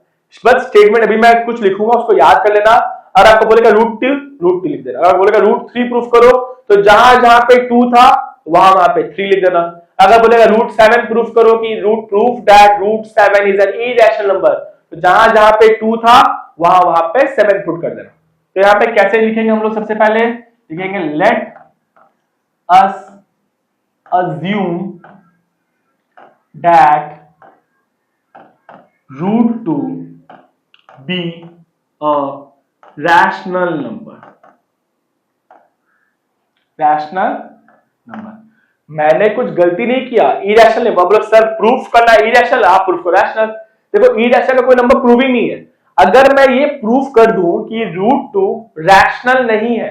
बस स्टेटमेंट अभी मैं कुछ लिखूंगा, उसको याद कर लेना। अगर आपको बोलेगा √2 लिख देना, अगर बोलेगा √3 प्रूफ करो, तो जहां जहां पे 2 था वहां पे 3 लिख देना। अगर बोलेगा √7 प्रूफ करो कि proof that √7 is an irrational number, तो जहां जहां पे 2 था वहां पे 7 पुट कर देना। तो यहां पे कैसे लिखेंगे हम लोग? सबसे पहले लिखेंगे let us assume that √2 be a rational number। Rational number, मैंने कुछ गलती नहीं किया, इरैशनल है। मतलब सर प्रूफ करना इरैशनल, आप प्रूफ करो रैशनल। देखो इरैशनल का कोई नंबर प्रूविंग नहीं है। अगर मैं ये प्रूफ कर दूं कि √2 रैशनल नहीं है,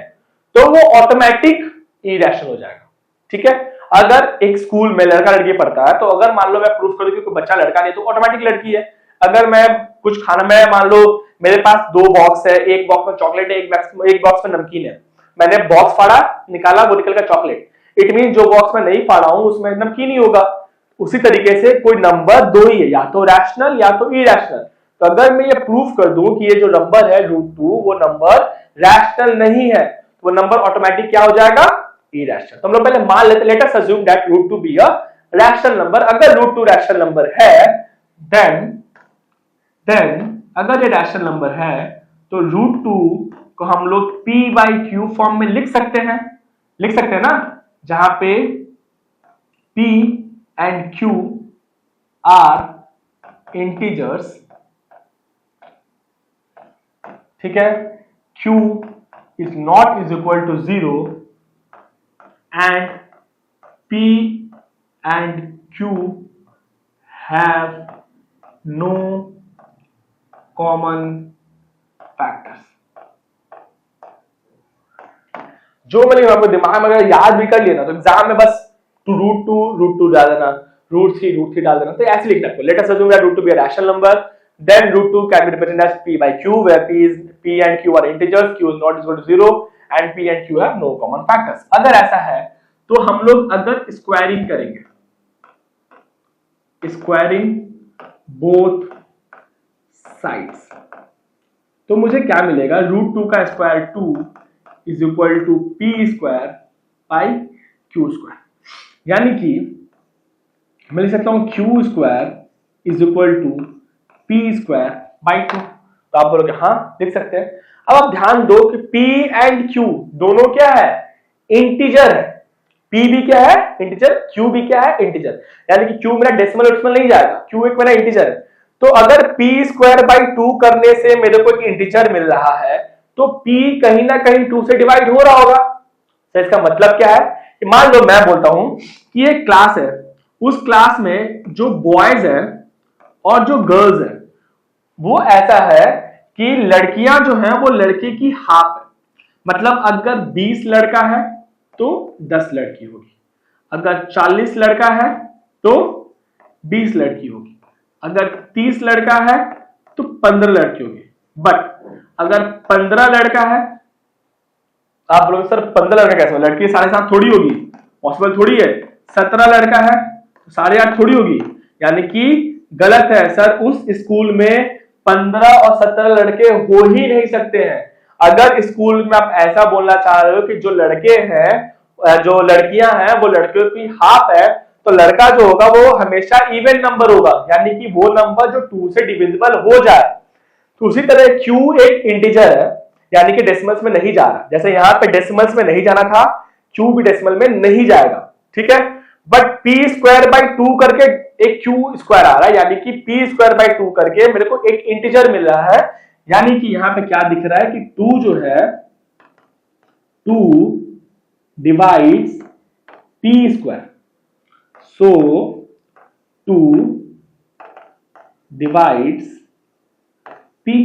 तो वो ऑटोमेटिक इरैशनल हो जाएगा। ठीक है, अगर एक स्कूल में लड़का लड़की पढ़ता है, तो अगर मान लो मैं प्रूफ कर दूं कि कोई बच्चा लड़का नहीं, तो ऑटोमेटिक लड़की है। अगर मैं कुछ खाना में, मान लो मेरे पास 2 बॉक्स है, एक बॉक्स में चॉकलेट है, एक बॉक्स में नमकीन है, मैंने बॉक्स फाड़ा, निकाला, वो निकल गया चॉकलेट, इट मीन जो बॉक्स में नहीं फाड़ा हूं उसमें नमकीन ही होगा। उसी तरीके से कोई नंबर 2 ही है, या तो रैशनल या तो इरैशनल। तो अगर मैं ये प्रूफ कर दूं कि ये जो नंबर है √2 वो नंबर रैशनल नहीं है, तो वो नंबर ऑटोमेटिक क्या हो जाएगा? इरैशनल। तो हम लोग पहले मान लेते, late us assume that √2 B a rational number. अगर √2 रैशनल नंबर है, देन अगर ये रैशनल नंबर है, तो √2 को हम लोग p by q फॉर्म में लिख सकते हैं, ना, जहां पे p and q are integers. ठीक है, q is not is equal to 0 and P and Q have no common factors। जो मैंने आपको दिमाग में अगर याद भी कर लिया ना तो एग्जाम में बस रूट टू डाल देना, रूट थ्री डाल देना, तो ऐसे लिखना है। Let us assume that root two be a rational number, then root 2 can be represented as p by q, where p and q are integers, q is not equal to 0 and p and q have no common factors। अगर ऐसा है तो हम लोग अगर squaring करेंगे, squaring both sides, तो मुझे क्या मिलेगा, रूट 2 का square 2 is equal to P square by Q square, यानी कि मैं लिख सकता हूं Q square is equal to P square by 2। तो आप बोलोगे हाँ लिख सकते हैं। अब आप ध्यान दो कि P एंड Q दोनों क्या है, इंटीजर है। P भी क्या है, इंटीजर, Q भी क्या है, इंटीजर, यानी कि Q मेरा डेसिमल नहीं जाएगा, Q एक मेरा इंटीजर है। तो अगर P स्क्वायर बाई 2 करने से मेरे को एक इंटीजर मिल रहा है तो P कहीं ना कहीं 2 से डिवाइड हो रहा होगा। तो इसका मतलब क्या है कि मान लो मैं बोलता हूं कि एक क्लास है, उस क्लास में जो बॉयज है और जो गर्ल्स है वो ऐसा है कि लड़कियां जो हैं वो लड़के की हाफ है, मतलब अगर 20 लड़का है तो 10 लड़की होगी, अगर 40 लड़का है तो 20 लड़की होगी, अगर 30 लड़का है तो 15 लड़की होगी। बट अगर 15 लड़का है, आप बोलोगे सर 15 लड़का कैसे, लड़की 7.5 थोड़ी होगी, पॉसिबल थोड़ी है। 17 लड़का है तो 8.5 थोड़ी होगी, यानी कि गलत है सर, उस स्कूल में 15 और 17 लड़के हो ही नहीं सकते हैं। अगर स्कूल में आप ऐसा बोलना चाह रहे हो कि जो लड़के हैं, जो लड़कियां हैं वो लड़कियों की हाफ है, तो लड़का जो होगा वो हमेशा इवन नंबर होगा, यानी कि वो नंबर जो 2 से डिविजिबल हो जाए। तो उसी तरह Q एक इंटीजर है, यानी कि डेसिमल्स में नहीं जा रहा, जैसे यहां पे डेसिमल्स में नहीं जाना था, Q भी डेसिमल में नहीं जाएगा, ठीक है। बट पी स्क्वायर बाई 2 करके एक क्यू स्क्वायर आ रहा है, यानी कि पी स्क्वायर बाई 2 करके मेरे को एक इंटीजर मिल रहा है, यानी कि यहां पे क्या दिख रहा है कि 2 जो है 2 डिवाइड्स पी स्क्वायर, सो 2 डिवाइड्स पी।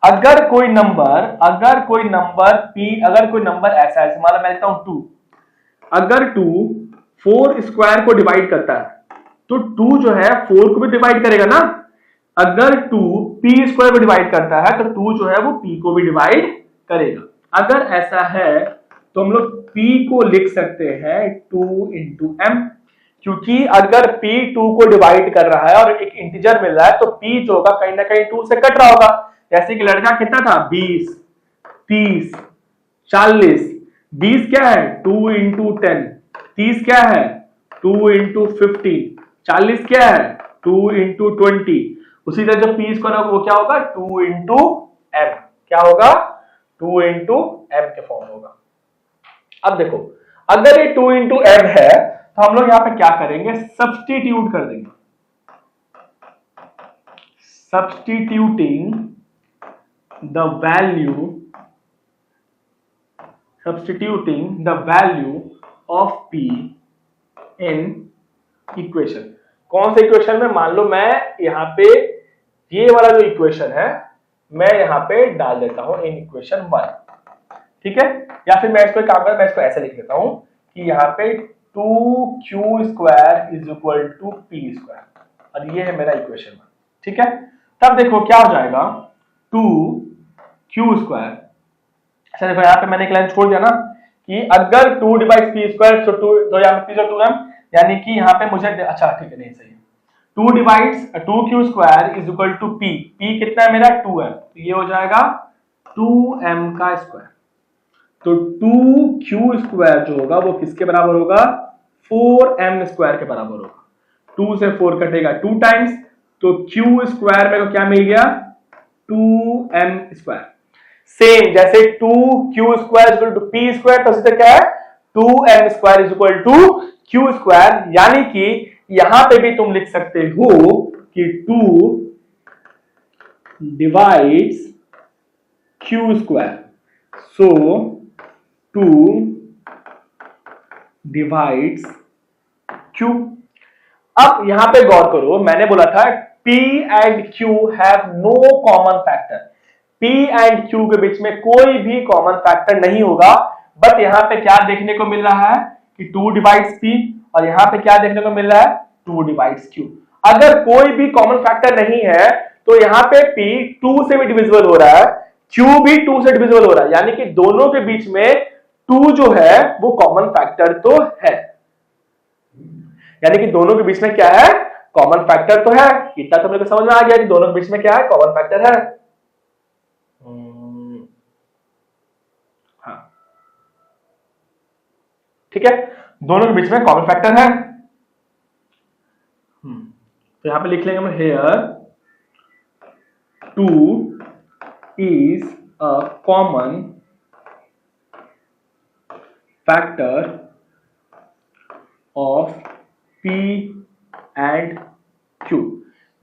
अगर कोई नंबर p, अगर कोई नंबर ऐसा है, मान लो मैं लिखता हूं 2, अगर 2 4 स्क्वायर को डिवाइड करता है तो 2 जो है 4 को भी डिवाइड करेगा ना। अगर 2 p स्क्वायर को डिवाइड करता है तो 2 जो है वो p को भी डिवाइड करेगा। अगर ऐसा है तो हम लोग p को लिख सकते हैं 2 इंटू m, क्योंकि अगर p 2 को डिवाइड कर रहा है और एक इंटीजर मिल रहा है तो p जो होगा कहीं ना कहीं 2 से कट रहा होगा। जैसे कि लड़का कितना था, 20, 30, 40, 20 क्या है 2 इंटू 10, 30 क्या है 2 इंटू 15, 40 क्या है 2 इंटू 20। उसी तरह जो पी स्क्वायर होगा वो क्या होगा 2 इंटू एम, क्या होगा 2 इंटू एम के फॉर्म होगा। अब देखो अगर ये 2 इंटू एम है तो हम लोग यहां पे क्या करेंगे, सब्स्टिट्यूट कर देंगे, substituting the value of p in equation. कौन से इक्वेशन में, मान लो मैं यहां पे ये वाला जो इक्वेशन है मैं यहां पे डाल देता हूं इन इक्वेशन 1, ठीक है। या फिर मैं इसको काम कर, मैं इसको ऐसे लिख देता हूं कि यहां पे 2q square is equal to P square, और ये है मेरा इक्वेशन 1, ठीक है। तब देखो क्या हो जाएगा 2q स्क्वायर, अच्छा देखो यहाँ पे मैंने एक लाइन छोड़ दिया ना कि अगर 2 डिवाइड पी स्क्वायर तो यहाँ पे 2m, यानी कि यहाँ पे मुझे, अच्छा ठीक है नहीं सही है, 2 divides 2q square is equal to p, p कितना है मेरा 2m, तो ये हो जाएगा 2m का स्क्वायर। तो 2q स्क्वायर जो होगा वो किसके बराबर होगा, 4m स्क्वायर के बराबर होगा। 2 से 4 कटेगा 2 टाइम्स, तो q स्क्वायर मेरे को क्या मिल गया 2m स्क्वायर। सेम जैसे 2q square is equal to p square, तो सीधे क्या है 2m square is equal to q square, यानी कि यहां पे भी तुम लिख सकते हो कि 2 डिवाइड्स q स्क्वायर, सो 2 डिवाइड्स Q। अब यहां पे गौर करो, मैंने बोला था P and Q have no common factor. P and Q के बीच में कोई भी कॉमन फैक्टर नहीं होगा, बट यहां पे क्या देखने को मिल रहा है कि 2 डिवाइड्स P, और यहां पे क्या देखने को मिल रहा है 2 डिवाइड्स Q। अगर कोई भी कॉमन फैक्टर नहीं है तो यहां पे P 2 से भी डिविजिबल हो रहा है, Q भी 2 से डिविजिबल हो रहा है, यानी कि दोनों के बीच में 2 जो है वो कॉमन फैक्टर तो है, यानी कि दोनों के बीच में क्या है, कॉमन फैक्टर तो है। इतना तो मेरे को समझ में आ गया कि दोनों के बीच में क्या है, कॉमन फैक्टर है। हाँ ठीक है, दोनों के बीच में कॉमन फैक्टर है। तो यहां पे लिख लेंगे हम, here 2 is a common factor of P and Q,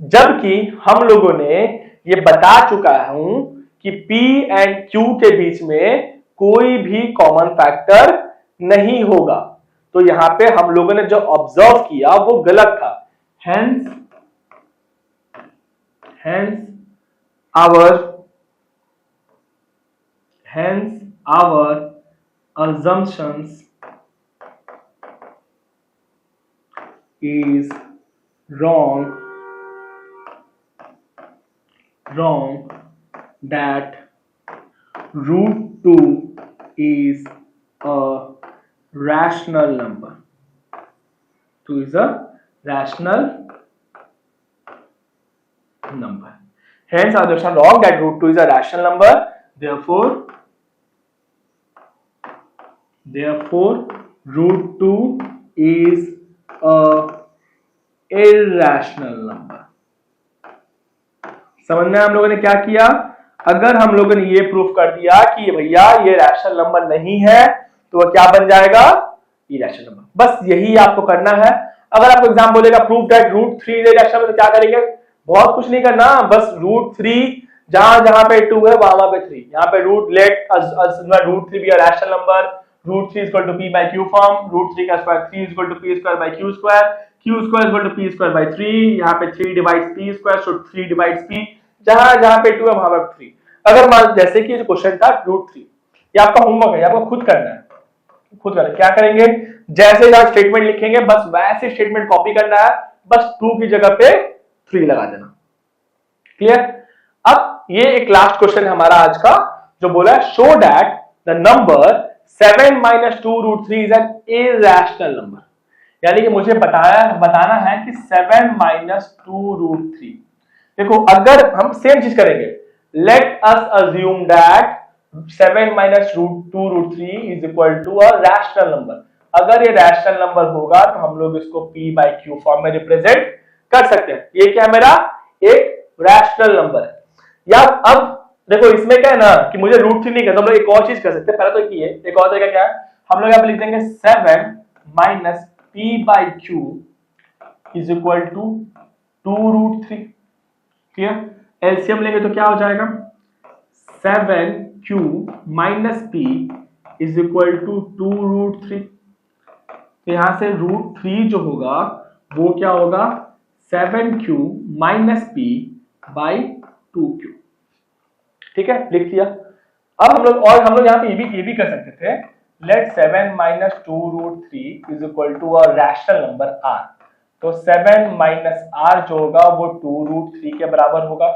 जबकि हम लोगों ने ये बता चुका हूं कि P एंड Q के बीच में कोई भी कॉमन फैक्टर नहीं होगा। तो यहां पे हम लोगों ने जो ऑब्जर्व किया वो गलत था। Hence our assumptions is wrong that √2 is a rational number. 2 is a rational number. Hence our assumption wrong that √2 is a rational number. Therefore √2 is a irrational number. समझ में हम लोगों ने क्या किया, अगर हम लोगों ने ये प्रूफ कर दिया कि भैया ये रैशनल नंबर नहीं है तो वह क्या बन जाएगा, इरैशनल नंबर। बस यही आपको करना है। अगर आपको एग्जाम बोलेगा proof that √3 is irrational number, तो क्या करेंगे, बहुत कुछ नहीं करना, बस √3 जहां पे 2 है वहां पे 3, यहां पे √3 भी rational number, √3 is equal to P by Q form, √3 का square 3 is equal to P square by Q square, Q square is equal to P square by 3, यहाँ पे 3 divides P square, so 3 divides P, जहां पे 2 है वहां पे 3। अगर मान जैसे कि जो क्वेश्चन था √3, ये आपका होमवर्क है, आपको खुद करना है, खुद करना। क्या करेंगे, जैसे जहां स्टेटमेंट लिखेंगे बस वैसे स्टेटमेंट कॉपी करना है, बस 2 की जगह पे 3 लगा देना। क्लियर। अब ये एक लास्ट क्वेश्चन है हमारा आज का, जो बोला है show that the number 7 minus 2 √3 is an irrational number, यानी कि मुझे बताना है कि 7 minus 2 √3। देखो अगर हम सेम चीज करेंगे, let us assume that 7 minus 2 √3 is equal to a rational number। अगर ये रैशनल नंबर होगा तो हम लोग इसको P by Q फॉर्म में रिप्रेजेंट कर सकते हैं। ये क्या मेरा एक रैशनल नंबर है। या अब देखो इसमें क्या है ना कि मुझे √3 नहीं करना, हम लोग एक और चीज कर सकते हैं। पहले तो ये एक और तरीका क्या है, हम लोग यहाँ पे लिख देंगे 7 minus P by Q is equal to 2 √3। Clear. LCM लेंगे तो क्या हो जाएगा, 7Q minus P is equal to 2 √3। तो यहां से √3 जो होगा वो क्या होगा, 7Q minus P by 2Q। ठीक है, लिख दिया। अब हम लोग यहाँ पे ये भी कर सकते थे, late 7 minus 2 √3 is equal to a rational number R। तो 7 minus R जो होगा वो 2 √3 के बराबर होगा।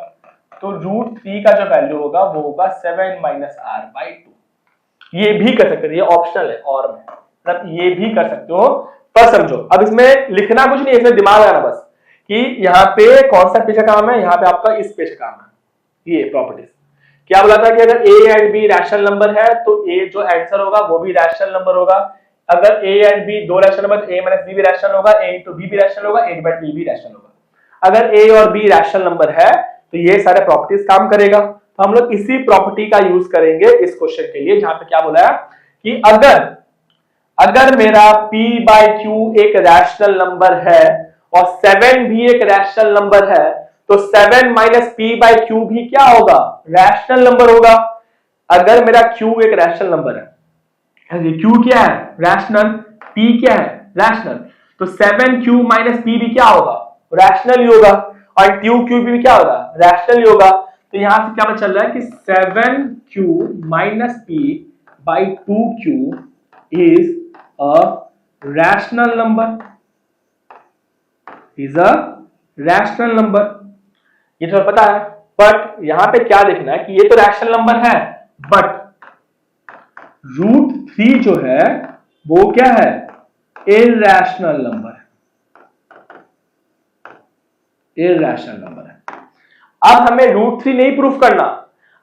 तो √3 का जो वैल्यू होगा वो होगा 7 minus R by 2। ये भी कर सकते थे, ये ऑप्शनल है, और में मतलब ये भी कर सकते हो, पर समझो अब इसमें लिखना कुछ नहीं है, इसमें दिमाग लगाना बस कि यहाँ पे कौन सा पेज का काम है, यहाँ पे आपका इस पेज का काम है। ये प्रॉपर्टीज क्या बोला था कि अगर a and b rational number है तो a जो आंसर होगा वो भी रैशनल नंबर होगा। अगर a एंड b दो rational number, a minus b भी रैशनल होगा, a इंटू b भी रैशनल होगा, a डिवाइड b भी रैशनल होगा। अगर a और b रैशनल नंबर है तो ये सारे प्रॉपर्टीज काम करेगा। तो हम लोग इसी प्रॉपर्टी का यूज करेंगे इस क्वेश्चन के लिए, जहां पे क्या बोला है कि अगर मेरा p by q एक रैशनल नंबर है और 7 भी एक रैशनल नंबर है, तो 7 माइनस P by Q भी क्या होगा, रैशनल नंबर होगा। अगर मेरा Q एक रैशनल नंबर है, Q क्या है, रैशनल, P क्या है, रैशनल, तो 7q माइनस p भी क्या होगा, रैशनल ही होगा, और 2q भी क्या होगा, रैशनल ही होगा। तो यहां से क्या पता चल रहा है कि 7q minus p by 2q is a rational number, is a rational number. ये तो पता है, बट यहां पे क्या देखना है कि ये तो रैशनल नंबर है, बट √3 जो है वो क्या है, इरैशनल नंबर है, इरैशनल नंबर है। अब हमें √3 नहीं प्रूफ करना,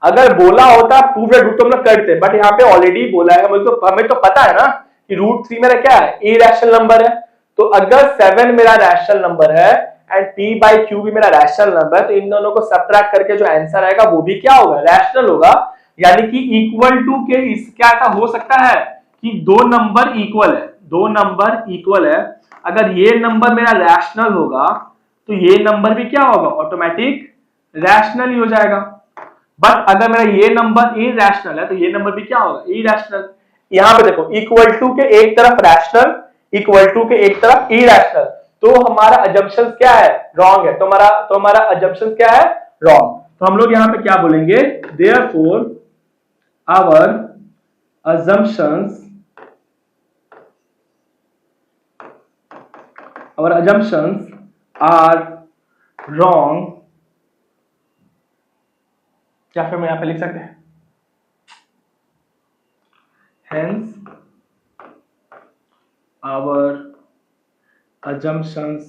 अगर बोला होता प्रूफ या रूट तो हम लोग करते, बट यहाँ पे ऑलरेडी बोला है, हमें तो पता है ना कि √3 मेरा क्या है, इरैशनल नंबर है। तो अगर 7 मेरा रैशनल नंबर है एंड p बाई q भी मेरा रैशनल नंबर है, तो इन दोनों को सबट्रैक्ट करके जो आंसर आएगा वो भी क्या होगा, रैशनल होगा। यानी कि इक्वल टू के इस क्या ऐसा हो सकता है कि दो नंबर इक्वल है, दो नंबर इक्वल है, अगर ये नंबर मेरा रैशनल होगा तो ये नंबर भी क्या होगा, ऑटोमेटिक रैशनल ही हो जाएगा। बट अगर मेरा ये नंबर इरैशनल है तो ये नंबर भी क्या होगा, इरैशनल। यहां पे देखो इक्वल टू के एक तरफ रैशनल, इक्वल टू के एक तरफ इरैशनल, तो हमारा अजम्पशन क्या है, रॉन्ग है। तो हमारा अजम्पशन क्या है, रॉन्ग। तो हम लोग यहां पे क्या बोलेंगे, therefore our assumptions are wrong, या फिर मैं यहां पे लिख सकते हैं hence our assumptions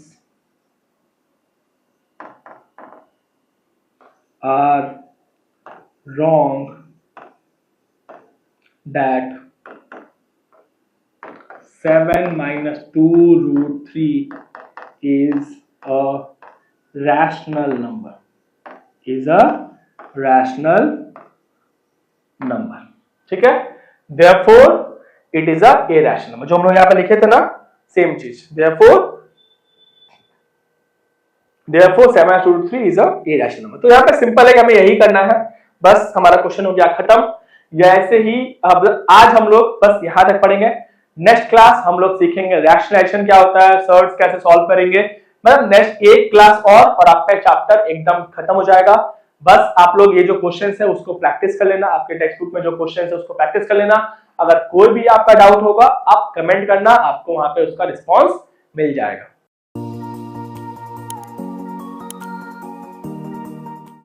are wrong that 7 minus 2√3 is a rational number, is a rational number। ठीक है, therefore it is a irrational number, जो हम लोग यहाँ पे लिखे थे ना सेम चीज, therefore 7 minus 2√3 is a irrational number। तो यहाँ पे सिंपल है कि हमें यही करना है, बस हमारा क्वेश्चन हो गया खत्म। जैसे ही अब आज हम लोग बस यहां तक पढ़ेंगे, नेक्स्ट क्लास हम लोग सीखेंगे रैशनलाइजेशन क्या होता है, सर्ट्स कैसे सॉल्व करेंगे, मतलब नेक्स्ट एक क्लास और आपका चैप्टर एकदम खत्म हो जाएगा। बस आप लोग ये जो क्वेश्चंस है उसको प्रैक्टिस कर लेना, आपके टेक्स्ट बुक में जो क्वेश्चंस है उसको प्रैक्टिस कर लेना। अगर कोई भी आपका डाउट होगा आप कमेंट करना, आपको वहां पे उसका रिस्पॉन्स मिल जाएगा।